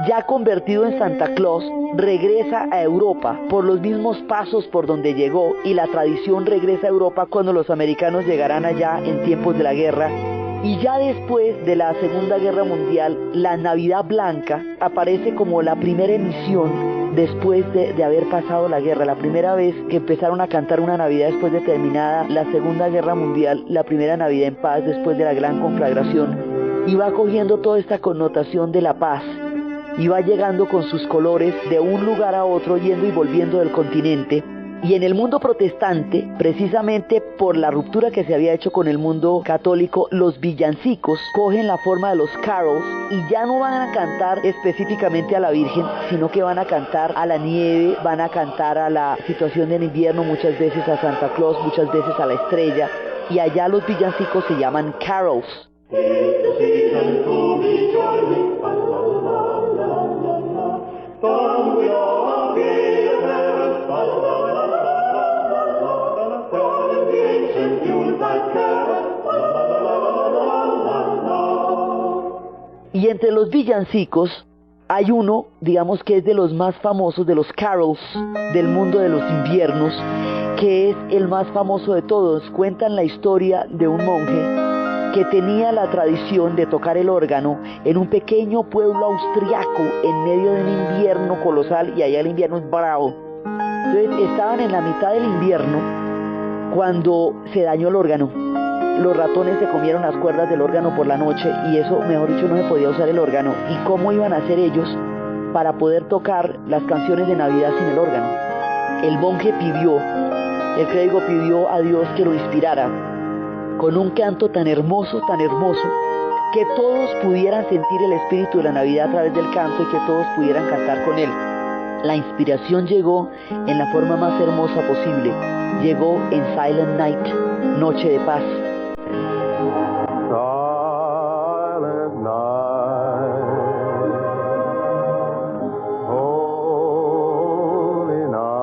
S1: ya convertido en Santa Claus, regresa a Europa por los mismos pasos por donde llegó y la tradición regresa a Europa cuando los americanos llegarán allá en tiempos de la guerra. Y ya después de la Segunda Guerra Mundial, la Navidad Blanca aparece como la primera emisión después de haber pasado la guerra, la primera vez que empezaron a cantar una Navidad después de terminada la Segunda Guerra Mundial, la primera Navidad en paz después de la gran conflagración, y va cogiendo toda esta connotación de la paz, y va llegando con sus colores de un lugar a otro, yendo y volviendo del continente. Y en el mundo protestante, precisamente por la ruptura que se había hecho con el mundo católico, los villancicos cogen la forma de los carols y ya no van a cantar específicamente a la Virgen, sino que van a cantar a la nieve, van a cantar a la situación del invierno, muchas veces a Santa Claus, muchas veces a la estrella, y allá los villancicos se llaman carols. Y entre los villancicos hay uno, digamos que es de los más famosos, de los carols del mundo de los inviernos, que es el más famoso de todos. Cuentan la historia de un monje que tenía la tradición de tocar el órgano en un pequeño pueblo austriaco en medio de un invierno colosal, y allá el invierno es bravo. Entonces estaban en la mitad del invierno cuando se dañó el órgano. Los ratones se comieron las cuerdas del órgano por la noche y eso, mejor dicho, no se podía usar el órgano. ¿Y cómo iban a hacer ellos para poder tocar las canciones de Navidad sin el órgano? El monje pidió, el clérigo pidió a Dios que lo inspirara con un canto tan hermoso, que todos pudieran sentir el espíritu de la Navidad a través del canto y que todos pudieran cantar con él. La inspiración llegó en la forma más hermosa posible. Llegó en Silent Night, Noche de Paz.
S2: Silent night, holy night.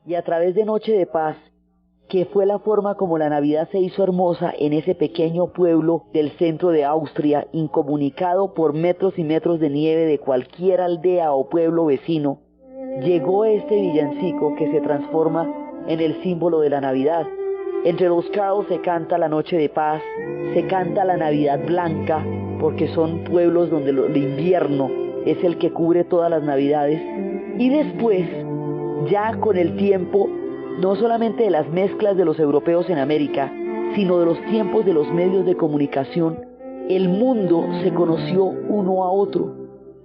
S1: Y a través de Noche de Paz, que fue la forma como la Navidad se hizo hermosa en ese pequeño pueblo del centro de Austria, incomunicado por metros y metros de nieve de cualquier aldea o pueblo vecino, llegó este villancico que se transforma en el símbolo de la Navidad. Entre los carols se canta la Noche de Paz, se canta la Navidad Blanca, porque son pueblos donde el invierno es el que cubre todas las Navidades. Y después ya con el tiempo, no solamente de las mezclas de los europeos en América, sino de los tiempos de los medios de comunicación, el mundo se conoció uno a otro.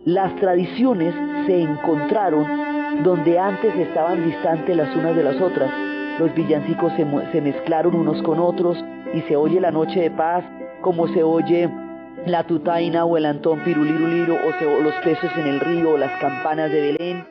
S1: Las tradiciones se encontraron donde antes estaban distantes las unas de las otras. Los villancicos se mezclaron unos con otros y se oye la noche de paz como se oye la tutaina o el Antón Piruliruliro o los peces en el río o las campanas de Belén.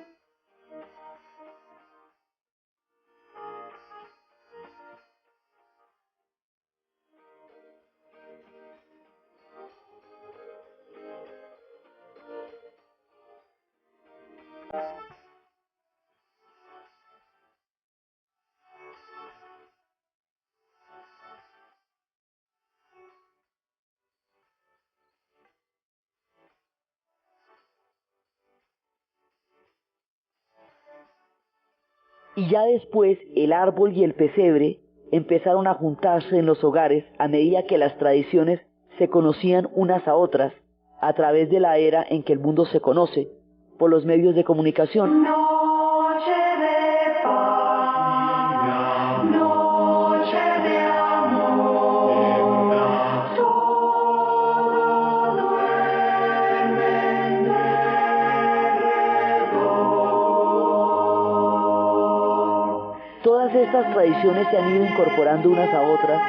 S1: Y ya después el árbol y el pesebre empezaron a juntarse en los hogares a medida que las tradiciones se conocían unas a otras a través de la era en que el mundo se conoce por los medios de comunicación.
S3: Noche de paz, noche de amor, todo duerme en derredor.
S1: Todas estas tradiciones se han ido incorporando unas a otras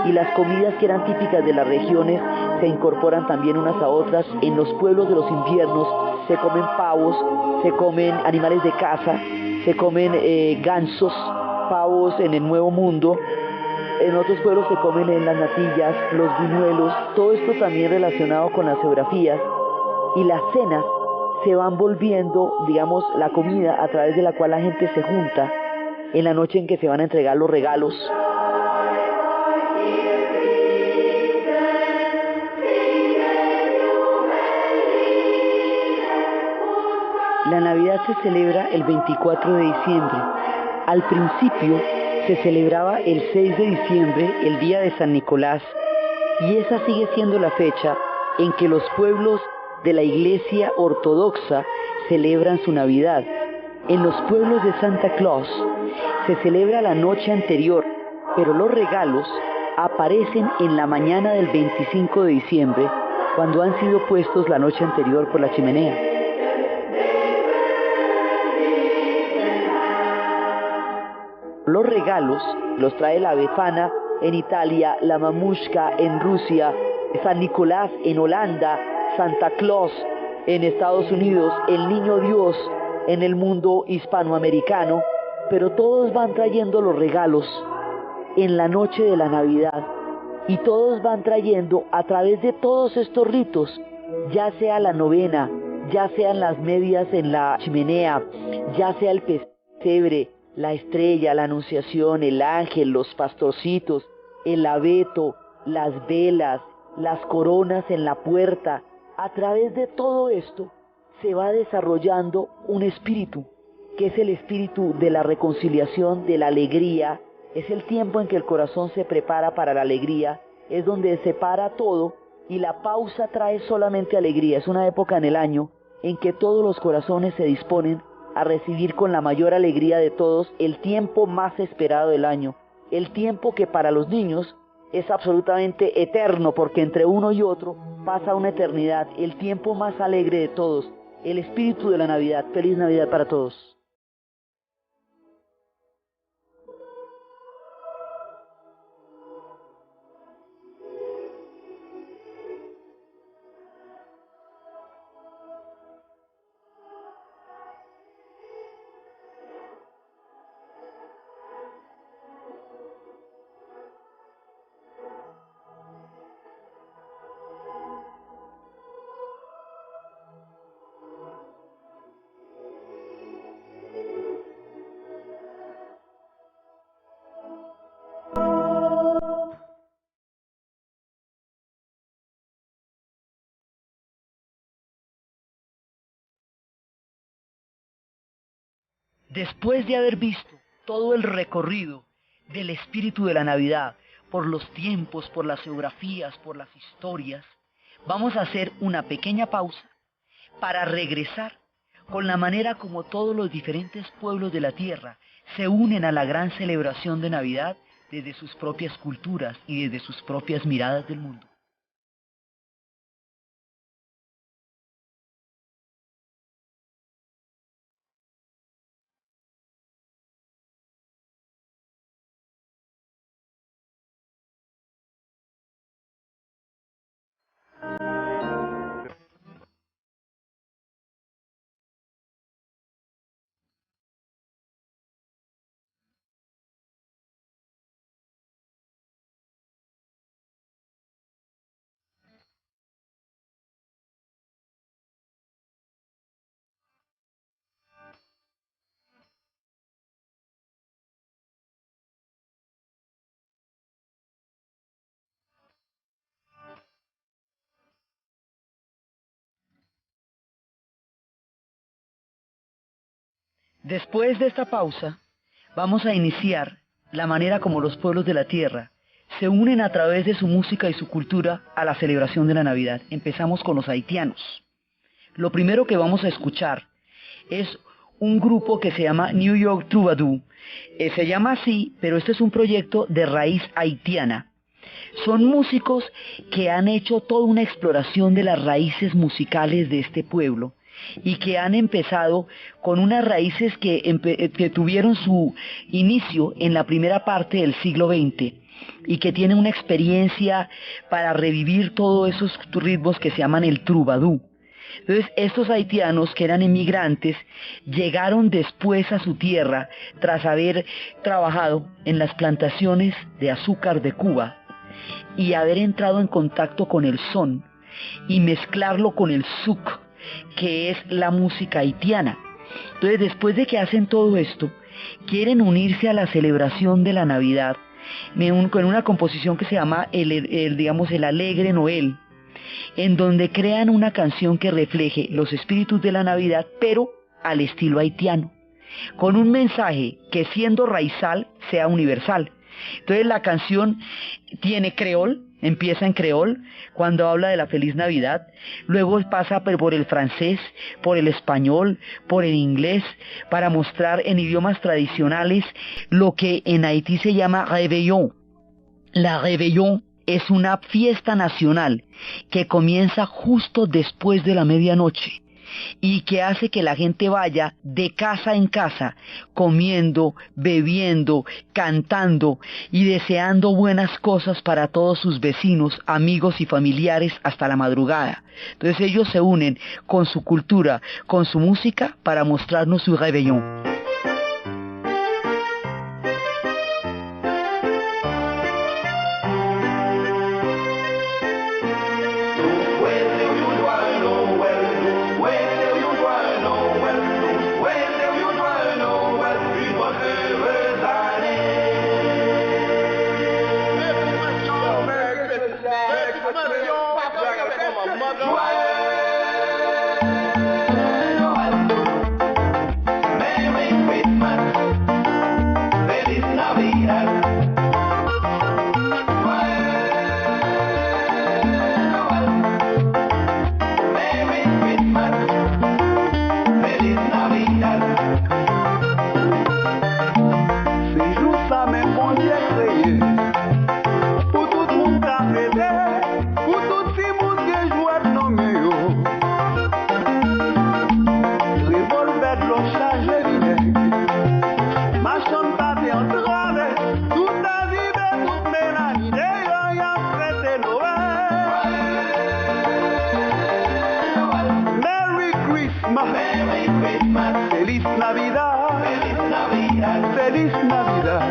S1: y las comidas que eran típicas de las regiones se incorporan también unas a otras. En los pueblos de los inviernos se comen pavos, se comen animales de caza, se comen gansos, pavos en el Nuevo Mundo. En otros pueblos se comen en las natillas, los buñuelos, todo esto también relacionado con las geografías. Y las cenas se van volviendo, digamos, la comida a través de la cual la gente se junta en la noche en que se van a entregar los regalos. La Navidad se celebra el 24 de diciembre. Al principio se celebraba el 6 de diciembre, el día de San Nicolás, y esa sigue siendo la fecha en que los pueblos de la Iglesia Ortodoxa celebran su Navidad. En los pueblos de Santa Claus se celebra la noche anterior, pero los regalos aparecen en la mañana del 25 de diciembre, cuando han sido puestos la noche anterior por la chimenea. Los regalos los trae la Befana en Italia, la Mamushka en Rusia, San Nicolás en Holanda, Santa Claus en Estados Unidos, el Niño Dios en el mundo hispanoamericano, pero todos van trayendo los regalos en la noche de la Navidad y todos van trayendo a través de todos estos ritos, ya sea la novena, ya sean las medias en la chimenea, ya sea el pesebre, la estrella, la anunciación, el ángel, los pastorcitos, el abeto, las velas, las coronas en la puerta. A través de todo esto se va desarrollando un espíritu, que es el espíritu de la reconciliación, de la alegría. Es el tiempo en que el corazón se prepara para la alegría, es donde se para todo y la pausa trae solamente alegría. Es una época en el año en que todos los corazones se disponen a recibir con la mayor alegría de todos el tiempo más esperado del año, el tiempo que para los niños es absolutamente eterno, porque entre uno y otro pasa una eternidad, el tiempo más alegre de todos, el espíritu de la Navidad. Feliz Navidad para todos. Después de haber visto todo el recorrido del espíritu de la Navidad, por los tiempos, por las geografías, por las historias, vamos a hacer una pequeña pausa para regresar con la manera como todos los diferentes pueblos de la tierra se unen a la gran celebración de Navidad desde sus propias culturas y desde sus propias miradas del mundo. Después de esta pausa, vamos a iniciar la manera como los pueblos de la tierra se unen a través de su música y su cultura a la celebración de la Navidad. Empezamos con los haitianos. Lo primero que vamos a escuchar es un grupo que se llama New York Troubadour. Se llama así, pero este es un proyecto de raíz haitiana. Son músicos que han hecho toda una exploración de las raíces musicales de este pueblo y que han empezado con unas raíces que tuvieron su inicio en la primera parte del siglo XX y que tienen una experiencia para revivir todos esos ritmos que se llaman el troubadour. Entonces, estos haitianos que eran emigrantes llegaron después a su tierra tras haber trabajado en las plantaciones de azúcar de Cuba y haber entrado en contacto con el son y mezclarlo con el souk, que es la música haitiana. Entonces, después de que hacen todo esto, quieren unirse a la celebración de la Navidad con una composición que se llama el Alegre Noel, en donde crean una canción que refleje los espíritus de la Navidad, pero al estilo haitiano, con un mensaje que, siendo raizal, sea universal. Entonces la canción tiene creol, empieza en creol cuando habla de la feliz Navidad, luego pasa por el francés, por el español, por el inglés, para mostrar en idiomas tradicionales lo que en Haití se llama réveillon. La réveillon es una fiesta nacional que comienza justo después de la medianoche y que hace que la gente vaya de casa en casa, comiendo, bebiendo, cantando y deseando buenas cosas para todos sus vecinos, amigos y familiares hasta la madrugada. Entonces ellos se unen con su cultura, con su música, para mostrarnos su réveillon.
S2: Feliz Navidad, feliz Navidad, feliz Navidad.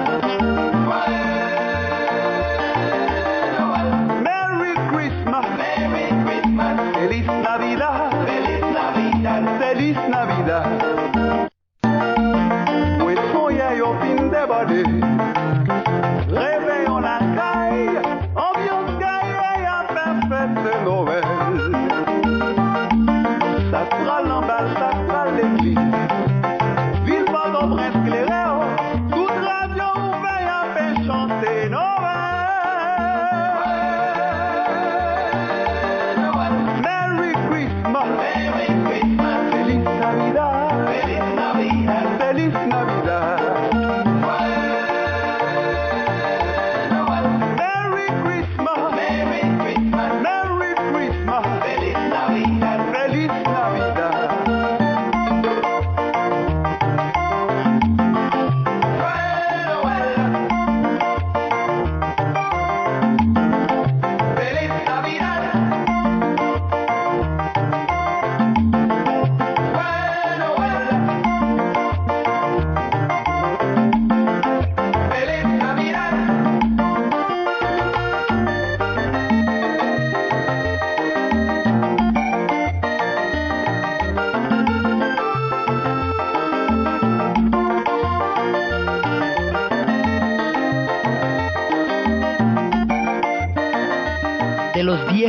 S2: Merry Christmas, Merry Christmas, feliz Navidad, feliz Navidad, feliz Navidad. Pues hoy hay fin de body, réveillon la caille, ambiance gaille à perfect Noël. Ça sera l'emballage, ça sera l'église. Vivement au prince éclairé, toute radio ouverte à faire chanter Noël. Merry Christmas, Merry Christmas, feliz Navidad.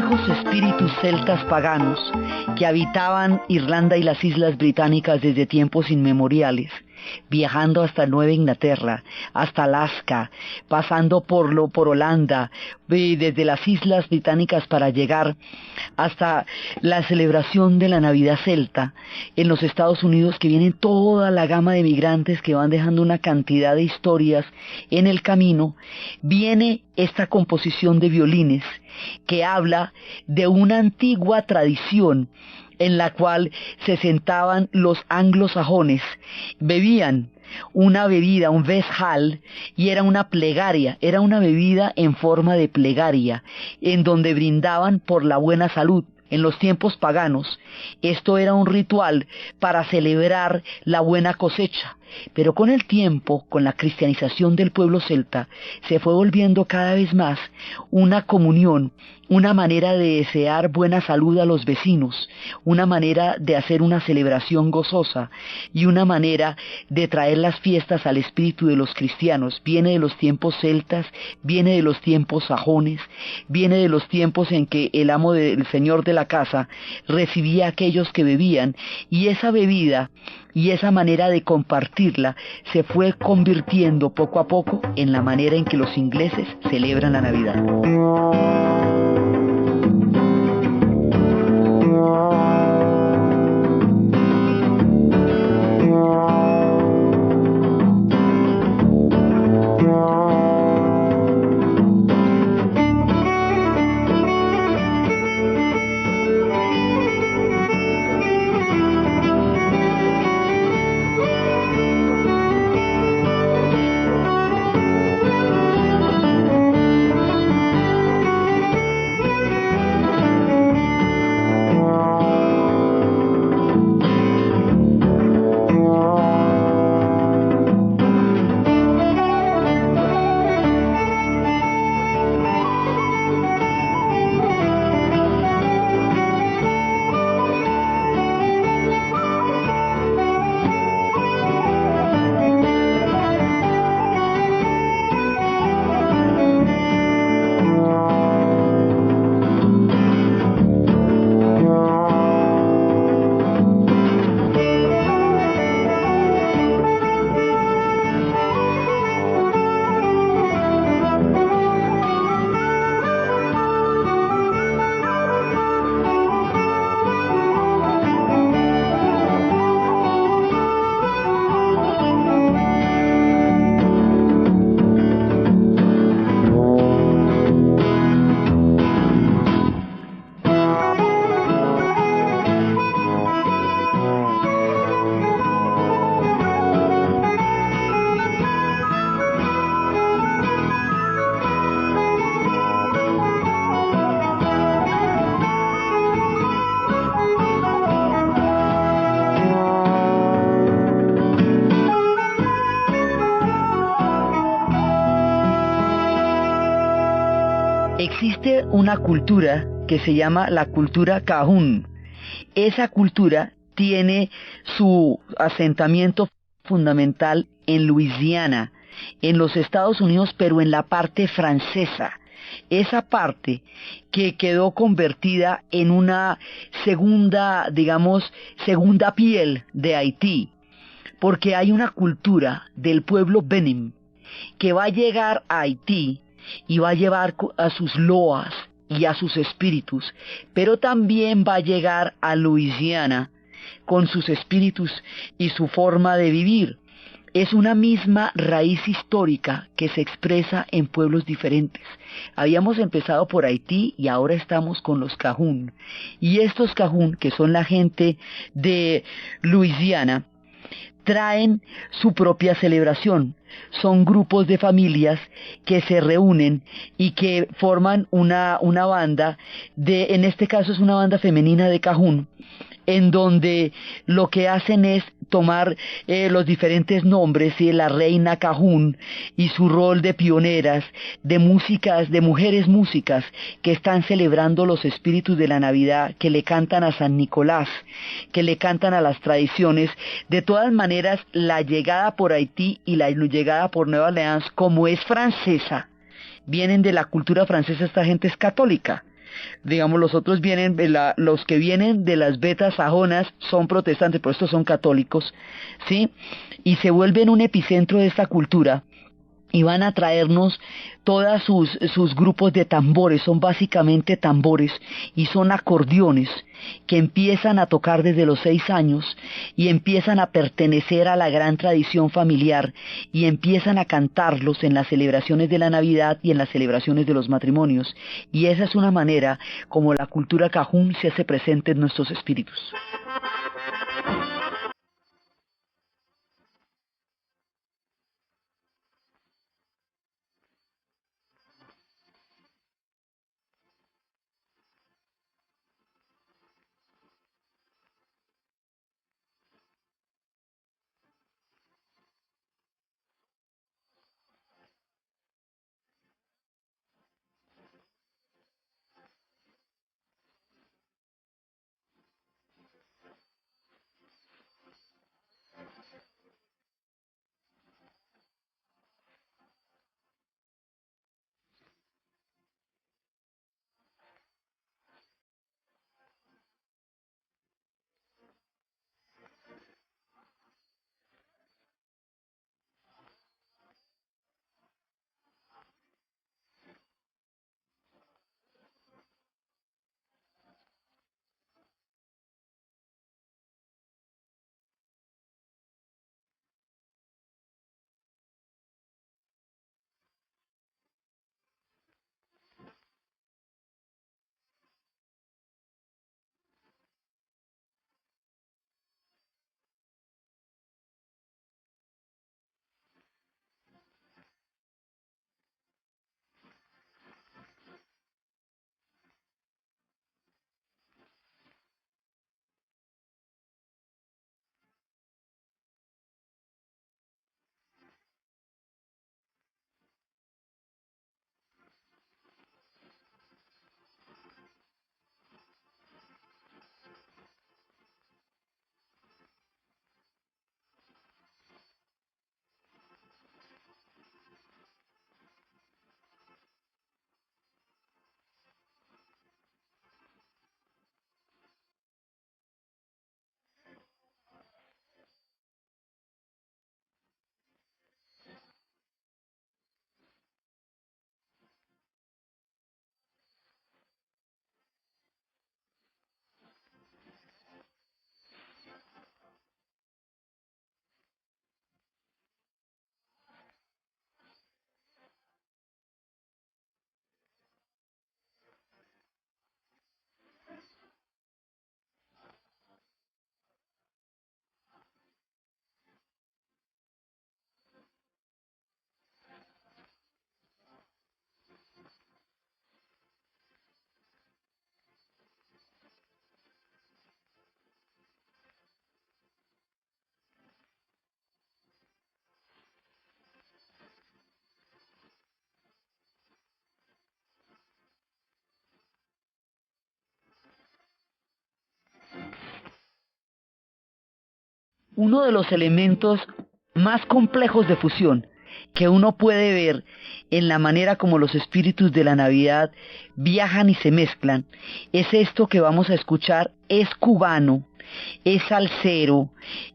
S1: viejos espíritus celtas paganos que habitaban Irlanda y las Islas Británicas desde tiempos inmemoriales, viajando hasta Nueva Inglaterra, hasta Alaska, pasando por Holanda, desde las Islas Británicas para llegar hasta la celebración de la Navidad celta en los Estados Unidos, que vienen toda la gama de migrantes que van dejando una cantidad de historias en el camino. Viene esta composición de violines que habla de una antigua tradición en la cual se sentaban los anglosajones, bebían una bebida, un veshal, y era una plegaria, era una bebida en forma de plegaria, en donde brindaban por la buena salud. En los tiempos paganos, esto era un ritual para celebrar la buena cosecha, pero con el tiempo, con la cristianización del pueblo celta, se fue volviendo cada vez más una comunión, una manera de desear buena salud a los vecinos, una manera de hacer una celebración gozosa y una manera de traer las fiestas al espíritu de los cristianos. Viene de los tiempos celtas, viene de los tiempos sajones, viene de los tiempos en que el amo del señor de la casa recibía a aquellos que bebían, y esa bebida y esa manera de compartirla se fue convirtiendo poco a poco en la manera en que los ingleses celebran la Navidad. Existe una cultura que se llama la cultura cajún. Esa cultura tiene su asentamiento fundamental en Luisiana, en los Estados Unidos, pero en la parte francesa. Esa parte que quedó convertida en una segunda piel de Haití, porque hay una cultura del pueblo Benin que va a llegar a Haití y va a llevar a sus loas y a sus espíritus, pero también va a llegar a Luisiana con sus espíritus y su forma de vivir. Es una misma raíz histórica que se expresa en pueblos diferentes. Habíamos empezado por Haití y ahora estamos con los cajún. Y estos cajún, que son la gente de Luisiana, traen su propia celebración. Son grupos de familias que se reúnen y que forman una banda, en este caso es una banda femenina de cajún, en donde lo que hacen es tomar los diferentes nombres, ¿sí? La reina cajún y su rol de pioneras, de mujeres músicas que están celebrando los espíritus de la Navidad, que le cantan a San Nicolás, que le cantan a las tradiciones. De todas maneras, la llegada por Haití y la llegada por Nueva Orleans, como es francesa, vienen de la cultura francesa, esta gente es católica. digamos, los otros vienen, los que vienen de las vetas sajonas son protestantes, pero estos son católicos, ¿sí? Y se vuelven un epicentro de esta cultura. Y van a traernos todas sus grupos de tambores, son básicamente tambores y son acordeones que empiezan a tocar desde los 6 años y empiezan a pertenecer a la gran tradición familiar y empiezan a cantarlos en las celebraciones de la Navidad y en las celebraciones de los matrimonios. Y esa es una manera como la cultura cajún se hace presente en nuestros espíritus. Uno de los elementos más complejos de fusión que uno puede ver en la manera como los espíritus de la Navidad viajan y se mezclan es esto que vamos a escuchar. Es cubano, es salsero,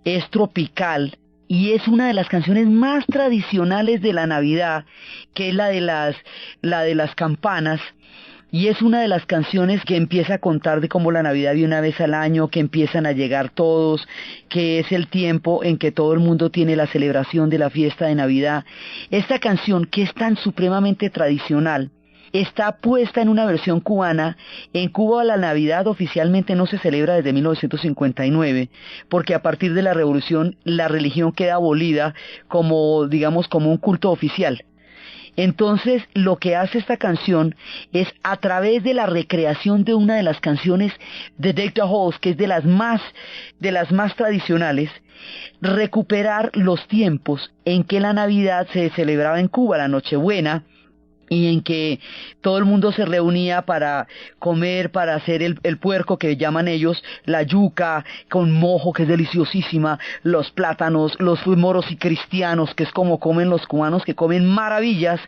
S1: es tropical y es una de las canciones más tradicionales de la Navidad, que es la de las campanas. Y es una de las canciones que empieza a contar de cómo la Navidad viene una vez al año, que empiezan a llegar todos, que es el tiempo en que todo el mundo tiene la celebración de la fiesta de Navidad. Esta canción, que es tan supremamente tradicional, está puesta en una versión cubana. En Cuba la Navidad oficialmente no se celebra desde 1959, porque a partir de la revolución la religión queda abolida como, digamos, como un culto oficial. Entonces, lo que hace esta canción es, a través de la recreación de una de las canciones de Deck the Halls, que es de las más tradicionales, recuperar los tiempos en que la Navidad se celebraba en Cuba, la Nochebuena, y en que todo el mundo se reunía para comer, para hacer el puerco que llaman ellos, la yuca con mojo, que es deliciosísima, los plátanos, los moros y cristianos, que es como comen los cubanos, que comen maravillas,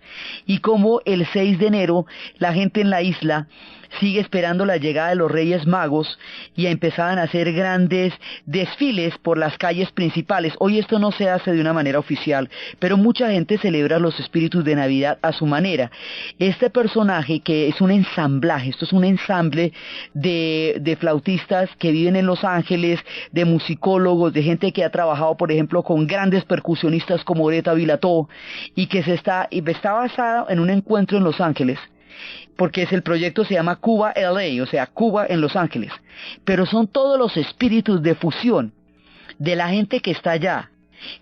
S1: y como el 6 de enero la gente en la isla sigue esperando la llegada de los Reyes Magos y empezaban a hacer grandes desfiles por las calles principales. Hoy esto no se hace de una manera oficial, pero mucha gente celebra los espíritus de Navidad a su manera. Este personaje, que es un ensamblaje, esto es un ensamble de flautistas que viven en Los Ángeles, de musicólogos, de gente que ha trabajado, por ejemplo, con grandes percusionistas como Greta Vilató, y que está basado en un encuentro en Los Ángeles, porque el proyecto se llama Cuba LA, o sea, Cuba en Los Ángeles. Pero son todos los espíritus de fusión de la gente que está allá,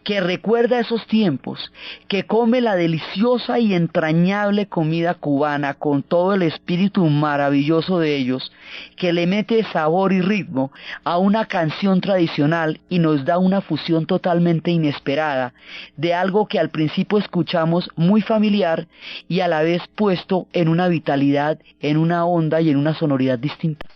S1: que recuerda esos tiempos, que come la deliciosa y entrañable comida cubana con todo el espíritu maravilloso de ellos, que le mete sabor y ritmo a una canción tradicional y nos da una fusión totalmente inesperada de algo que al principio escuchamos muy familiar y a la vez puesto en una vitalidad, en una onda y en una sonoridad distinta.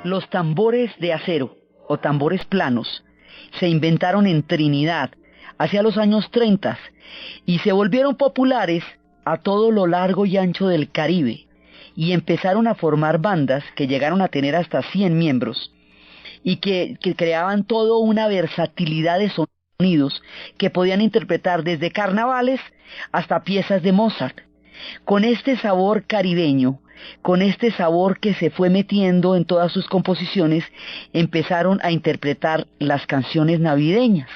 S1: Los tambores de acero o tambores planos se inventaron en Trinidad hacia los años 30 y se volvieron populares a todo lo largo y ancho del Caribe y empezaron a formar bandas que llegaron a tener hasta 100 miembros y que creaban toda una versatilidad de sonidos que podían interpretar desde carnavales hasta piezas de Mozart. Con este sabor caribeño, con este sabor que se fue metiendo en todas sus composiciones, empezaron a interpretar las canciones navideñas.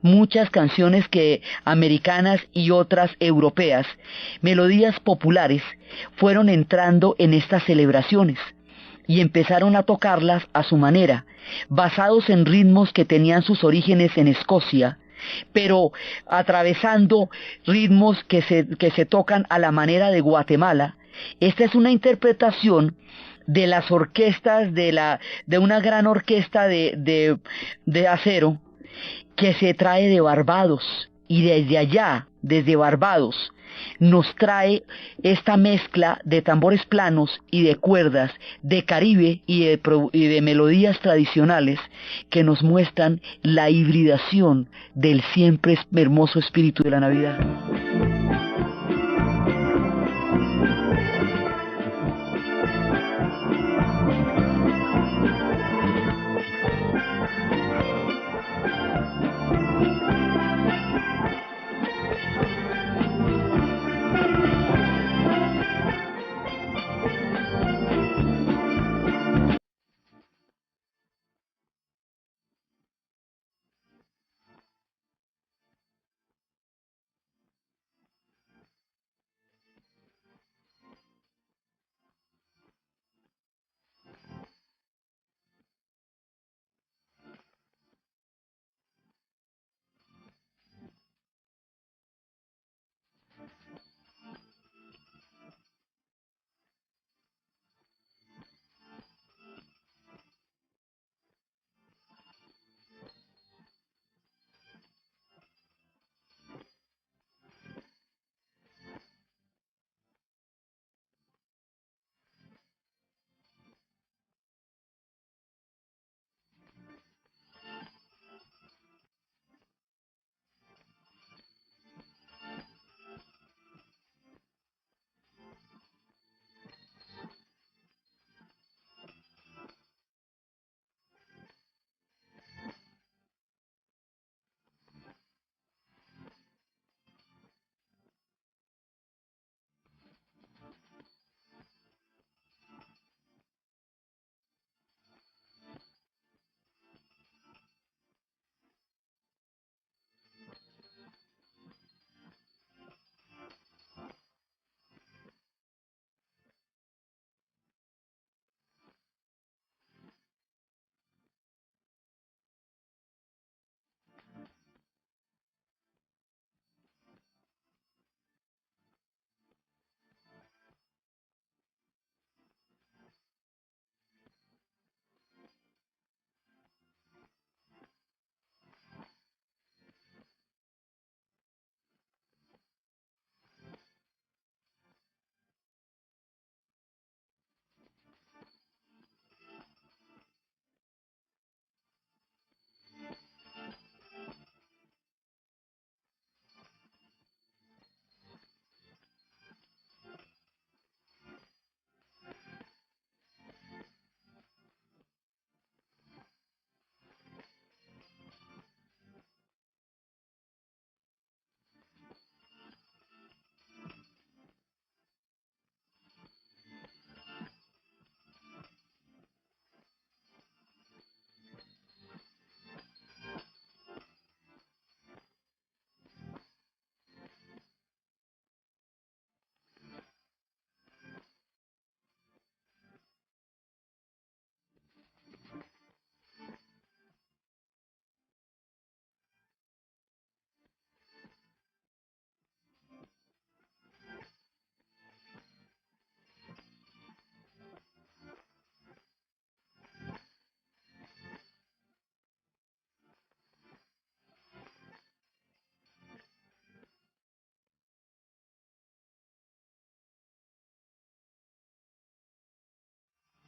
S1: Muchas canciones americanas y otras europeas, melodías populares, fueron entrando en estas celebraciones y empezaron a tocarlas a su manera, basados en ritmos que tenían sus orígenes en Escocia, pero atravesando ritmos que se tocan a la manera de Guatemala. Esta es una interpretación de las orquestas, de una gran orquesta de acero que se trae de Barbados, y desde allá, desde Barbados, nos trae esta mezcla de tambores planos y de cuerdas de Caribe y de melodías tradicionales que nos muestran la hibridación del siempre hermoso espíritu de la Navidad.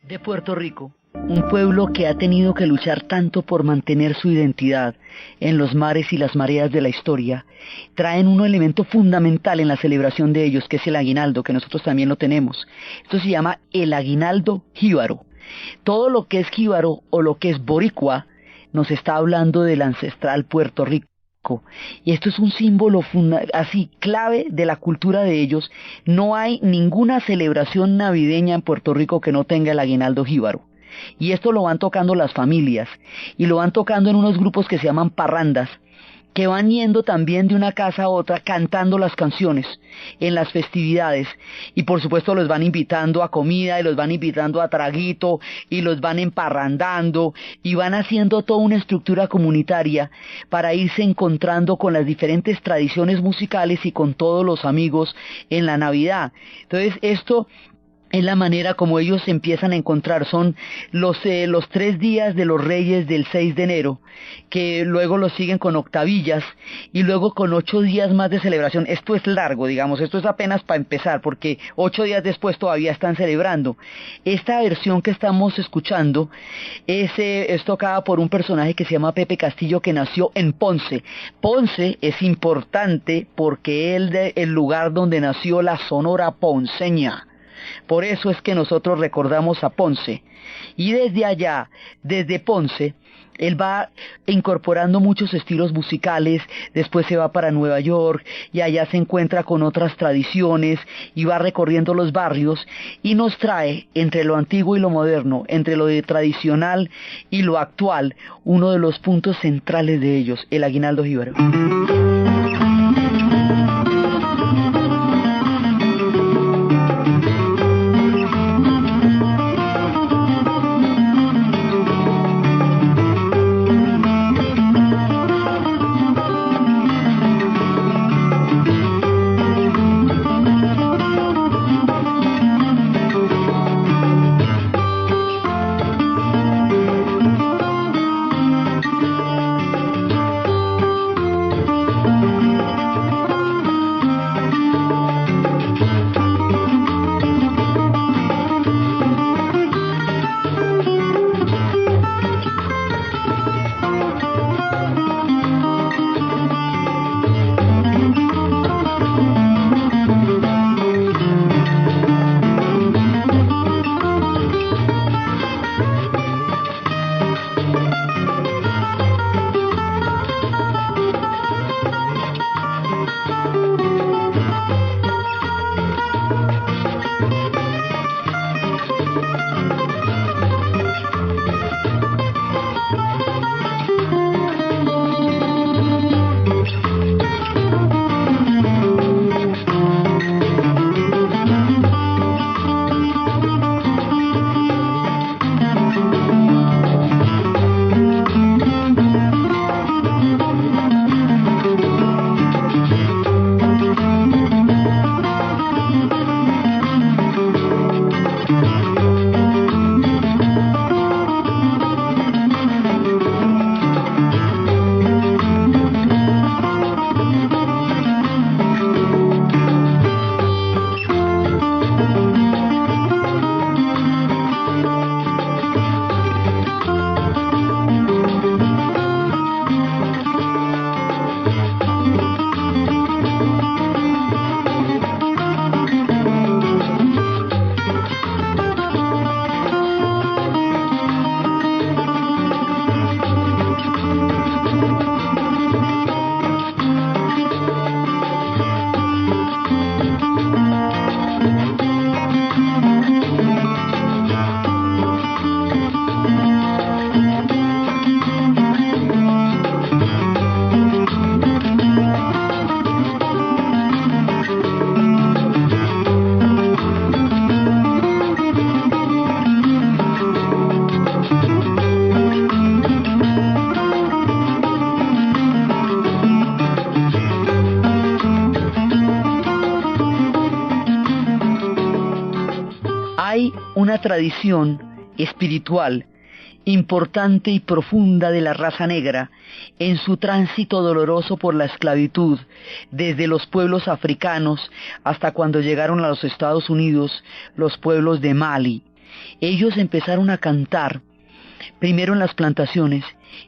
S1: de Puerto Rico, un pueblo que ha tenido que luchar tanto por mantener su identidad en los mares y las mareas de la historia, traen un elemento fundamental en la celebración de ellos, que es el aguinaldo, que nosotros también lo tenemos. Esto se llama el aguinaldo jíbaro. Todo lo que es jíbaro o lo que es boricua nos está hablando del ancestral Puerto Rico. Y esto es un símbolo así clave de la cultura de ellos. No hay ninguna celebración navideña en Puerto Rico que no tenga el aguinaldo jíbaro. Y esto lo van tocando las familias, y lo van tocando en unos grupos que se llaman parrandas, que van yendo también de una casa a otra cantando las canciones en las festividades, y por supuesto los van invitando a comida, y los van invitando a traguito, y los van emparrandando, y van haciendo toda una estructura comunitaria para irse encontrando con las diferentes tradiciones musicales y con todos los amigos en la Navidad. Entonces esto es la manera como ellos se empiezan a encontrar. Son los 3 días de los Reyes del 6 de enero, que luego los siguen con octavillas, y luego con 8 días más de celebración. Esto es largo, digamos, esto es apenas para empezar, porque 8 días después todavía están celebrando. Esta versión que estamos escuchando es tocada por un personaje que se llama Pepe Castillo, que nació en Ponce. Ponce es importante porque es el lugar donde nació la Sonora Ponceña. Por eso es que nosotros recordamos a Ponce, y desde allá, desde Ponce, él va incorporando muchos estilos musicales. Después se va para Nueva York, y allá se encuentra con otras tradiciones, y va recorriendo los barrios, y nos trae, entre lo antiguo y lo moderno, entre lo tradicional y lo actual, uno de los puntos centrales de ellos, el aguinaldo jíbaro. Hay una tradición espiritual importante y profunda de la raza negra en su tránsito doloroso por la esclavitud, desde los pueblos africanos hasta cuando llegaron a los Estados Unidos los pueblos de Mali. ellos empezaron a cantar, primero en las plantaciones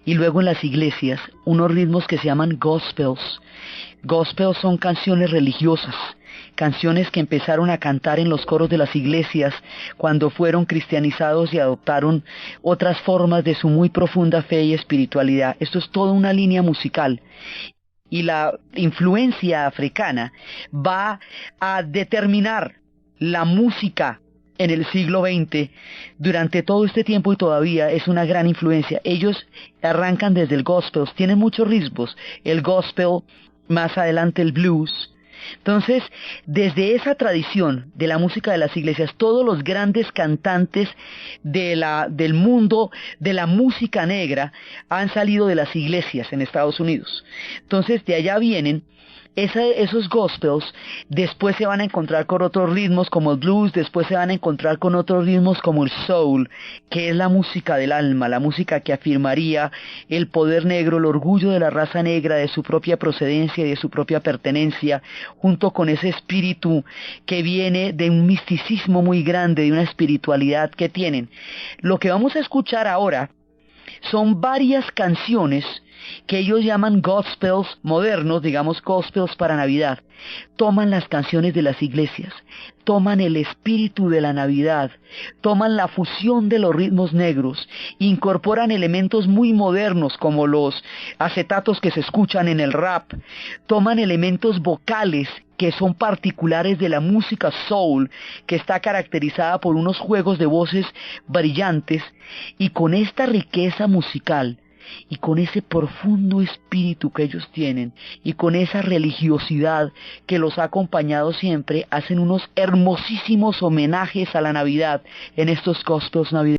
S1: y luego en las iglesias, unos ritmos que se llaman gospels. Gospels son canciones religiosas, canciones que empezaron a cantar en los coros de las iglesias cuando fueron cristianizados y adoptaron otras formas de su muy profunda fe y espiritualidad. Esto es toda una línea musical. Y la influencia africana va a determinar la música en el siglo XX, durante todo este tiempo, y todavía es una gran influencia. Ellos arrancan desde el gospel, tienen muchos ritmos, el gospel, más adelante el blues. Entonces, desde esa tradición de la música de las iglesias, todos los grandes cantantes del mundo de la música negra han salido de las iglesias en Estados Unidos. Entonces, de allá vienen esos gospels. Después se van a encontrar con otros ritmos como el blues, después se van a encontrar con otros ritmos como el soul, que es la música del alma, la música que afirmaría el poder negro, el orgullo de la raza negra, de su propia procedencia y de su propia pertenencia, junto con ese espíritu que viene de un misticismo muy grande, de una espiritualidad que tienen. Lo que vamos a escuchar ahora son varias canciones que ellos llaman gospels modernos, digamos gospels para Navidad. Toman las canciones de las iglesias, toman el espíritu de la Navidad, toman la fusión de los ritmos negros, incorporan elementos muy modernos como los acetatos que se escuchan en el rap, toman elementos vocales que son particulares de la música soul, que está caracterizada por unos juegos de voces brillantes, y con esta riqueza musical, y con ese profundo espíritu que ellos tienen, y con esa religiosidad que los ha acompañado siempre, hacen unos hermosísimos homenajes a la Navidad en estos gospels navideños.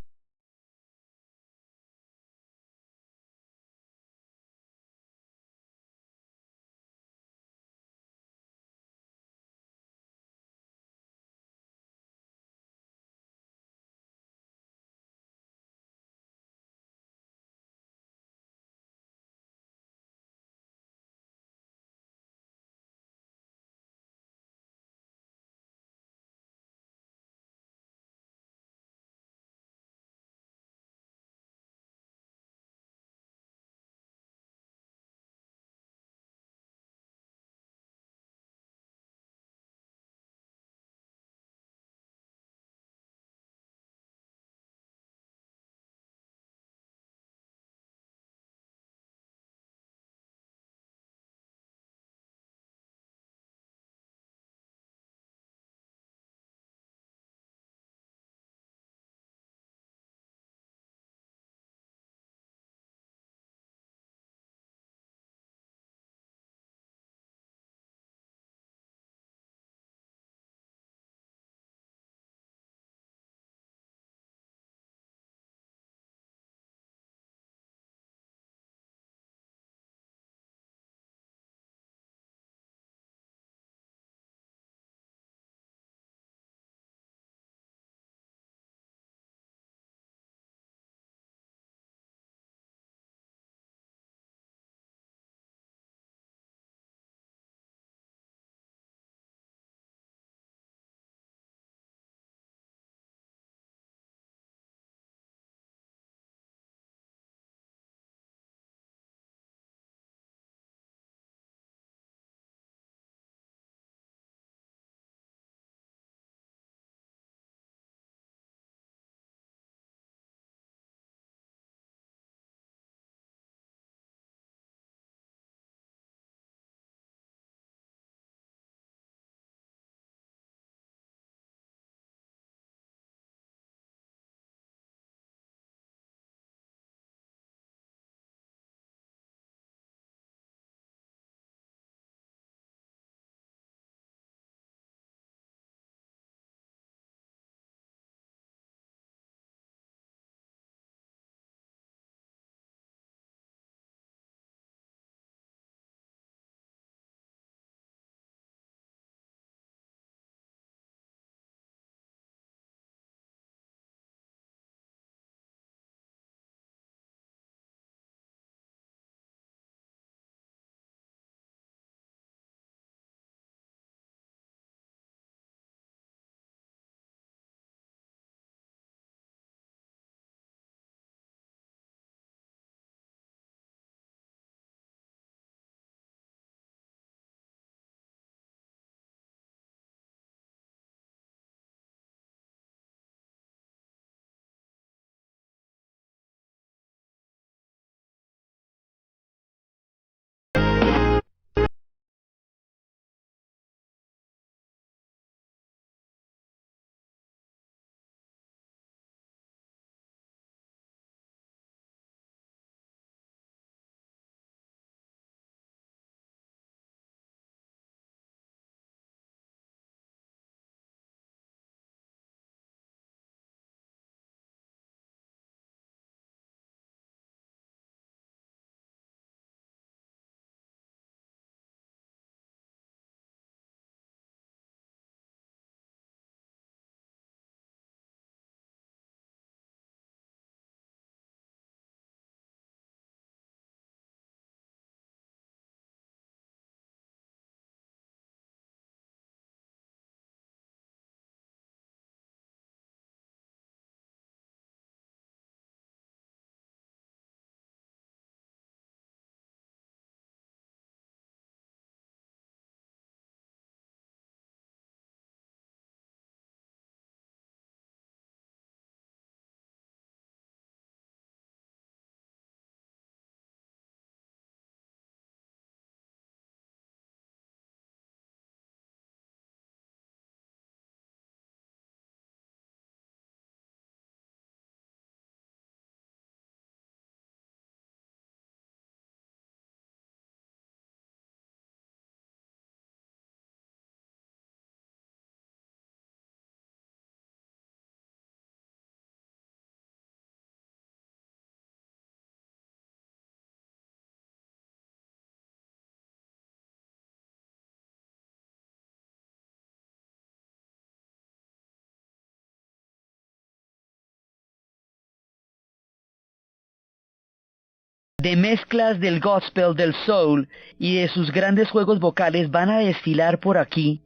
S1: de mezclas del gospel, del soul y de sus grandes juegos vocales van a desfilar por aquí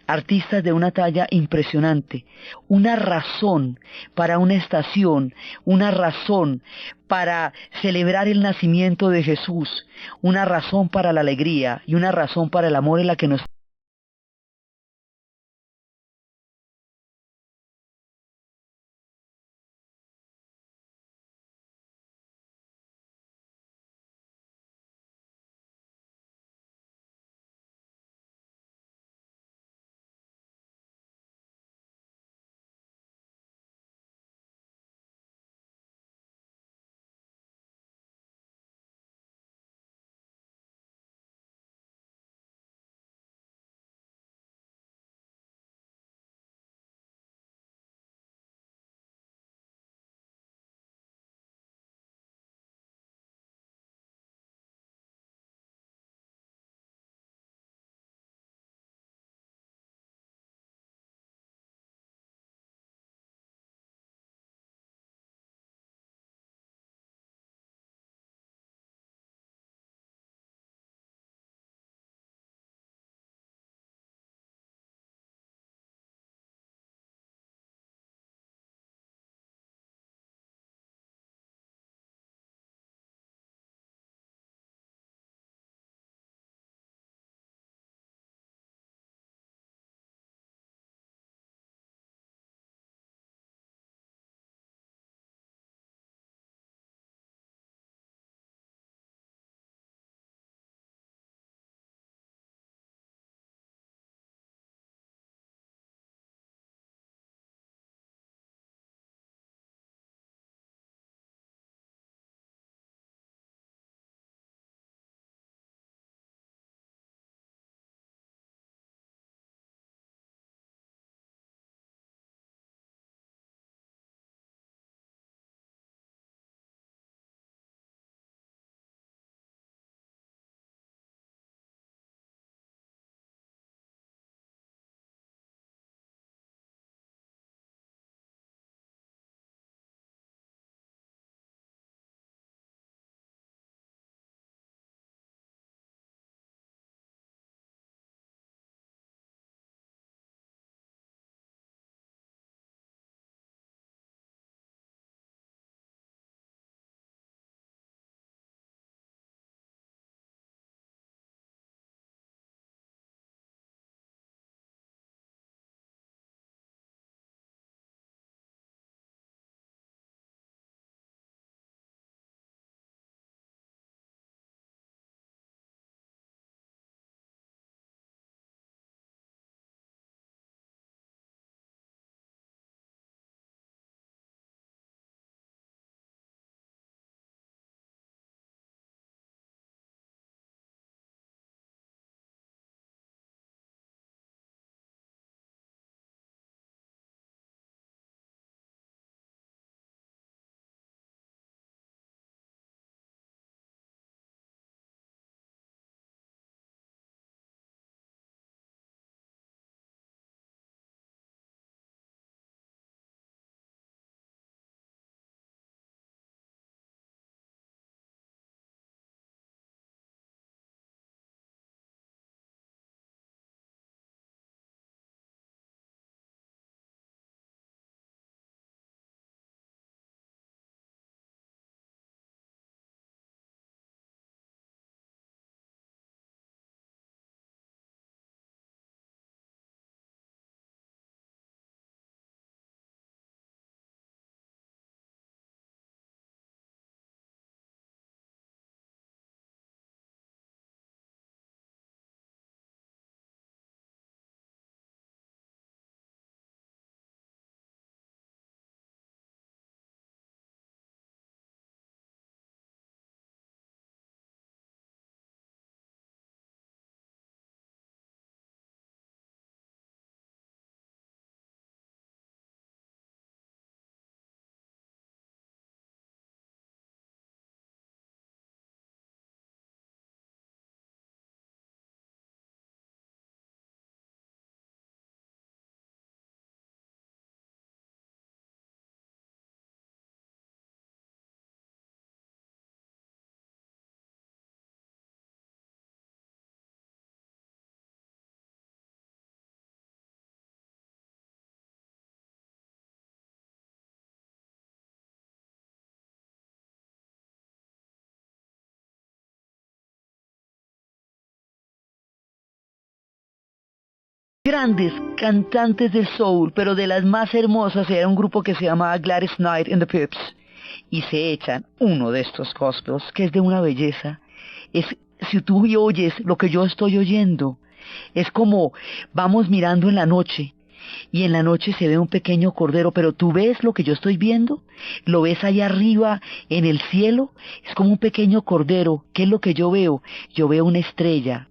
S1: artistas de una talla impresionante, una razón para una estación, una razón para celebrar el nacimiento de Jesús, una razón para la alegría y una razón para el amor en la que nos grandes cantantes de soul, pero de las más hermosas. Era un grupo que se llamaba Gladys Knight and the Pips, y se echan uno de estos gospels que es de una belleza. Es, si tú oyes lo que yo estoy oyendo, es como vamos mirando en la noche, y en la noche se ve un pequeño cordero, pero tú ves lo que yo estoy viendo, lo ves allá arriba en el cielo, es como un pequeño cordero. ¿Qué es lo que yo veo? Yo veo una estrella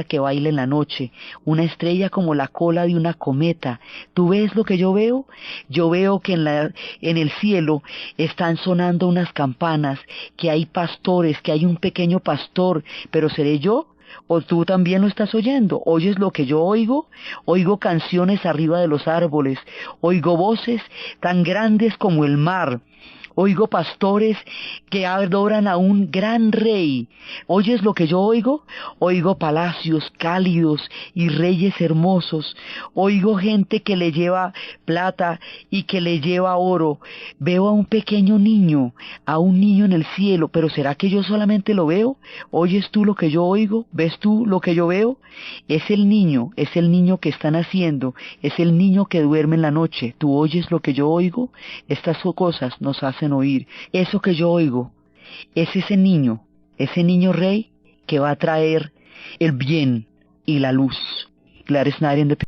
S1: que baila en la noche, una estrella como la cola de una cometa. ¿Tú ves lo que yo veo? Yo veo que en el cielo están sonando unas campanas, que hay pastores, que hay un pequeño pastor, pero ¿seré yo? ¿O tú también lo estás oyendo? ¿Oyes lo que yo oigo? Oigo canciones arriba de los árboles, oigo voces tan grandes como el mar, oigo pastores que adoran a un gran rey. ¿Oyes lo que yo oigo? Oigo palacios cálidos y reyes hermosos, oigo gente que le lleva plata y que le lleva oro. Veo a un niño en el cielo, pero ¿será que yo solamente lo veo? ¿Oyes tú lo que yo oigo? ¿Ves tú lo que yo veo? Es el niño que está naciendo, es el niño que duerme en la noche. ¿Tú oyes lo que yo oigo? Estas cosas nos hacen oír. Eso que yo oigo es ese niño rey que va a traer el bien y la luz. Gladys Knight and the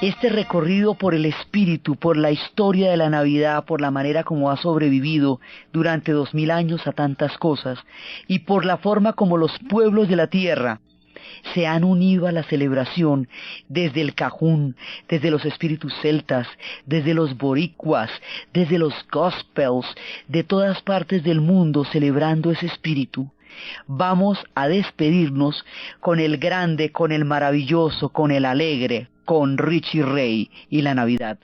S1: este recorrido por el espíritu, por la historia de la Navidad, por la manera como ha sobrevivido durante 2000 años a tantas cosas, y por la forma como los pueblos de la tierra se han unido a la celebración desde el cajún, desde los espíritus celtas, desde los boricuas, desde los gospels, de todas partes del mundo celebrando ese espíritu. Vamos a despedirnos con el grande, con el maravilloso, con el alegre, con Richie Ray y la Navidad.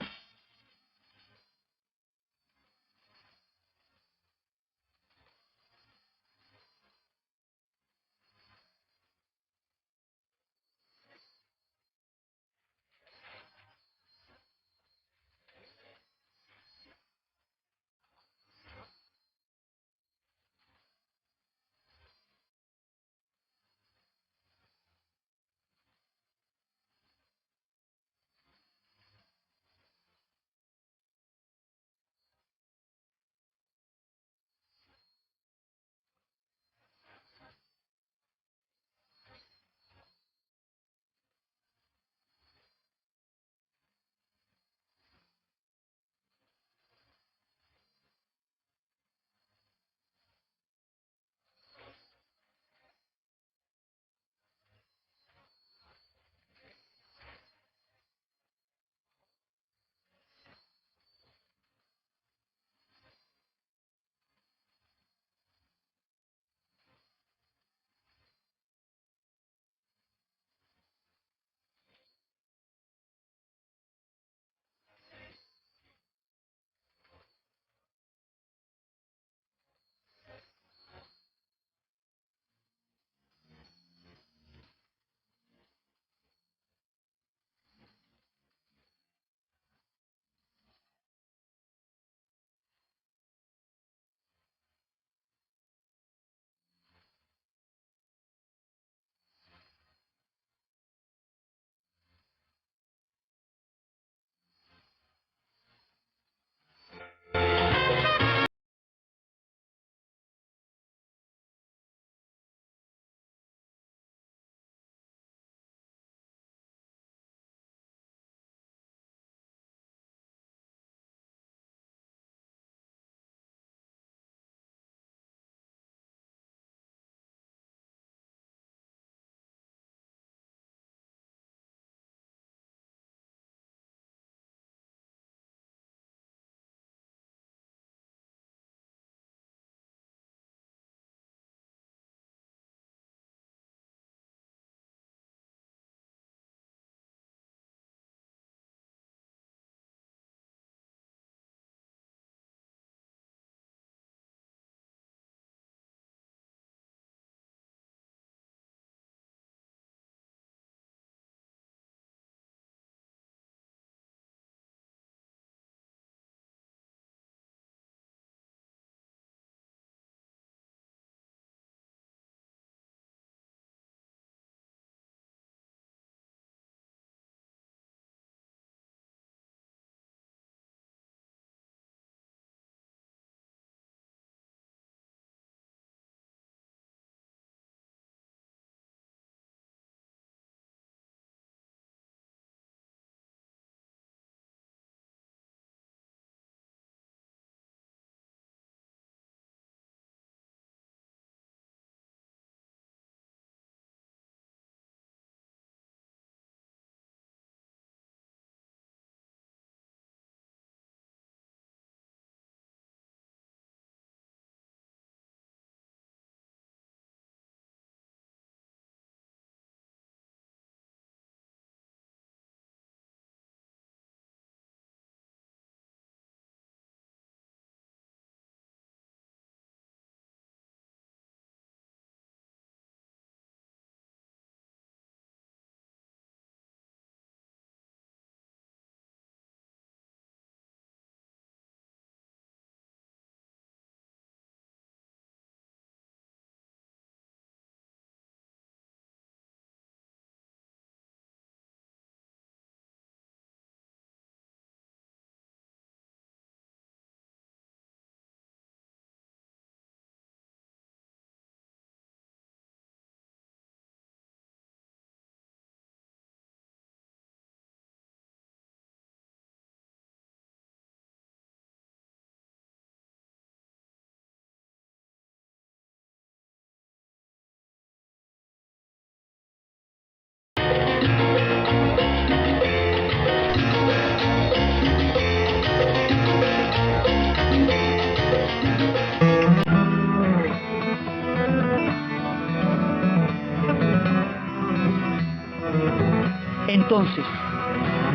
S1: Entonces,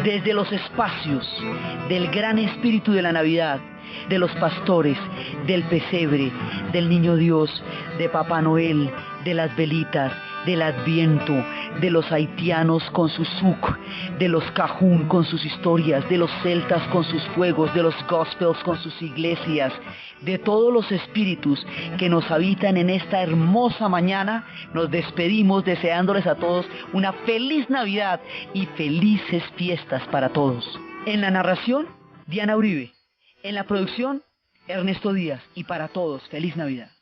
S1: desde los espacios del gran espíritu de la Navidad, de los pastores, del pesebre, del niño Dios, de Papá Noel, de las velitas, del Adviento, de los haitianos con su suk, de los cajún con sus historias, de los celtas con sus fuegos, de los gospels con sus iglesias, de todos los espíritus que nos habitan en esta hermosa mañana, nos despedimos deseándoles a todos una feliz Navidad y felices fiestas para todos. En la narración, Diana Uribe. En la producción, Ernesto Díaz. Y para todos, feliz Navidad.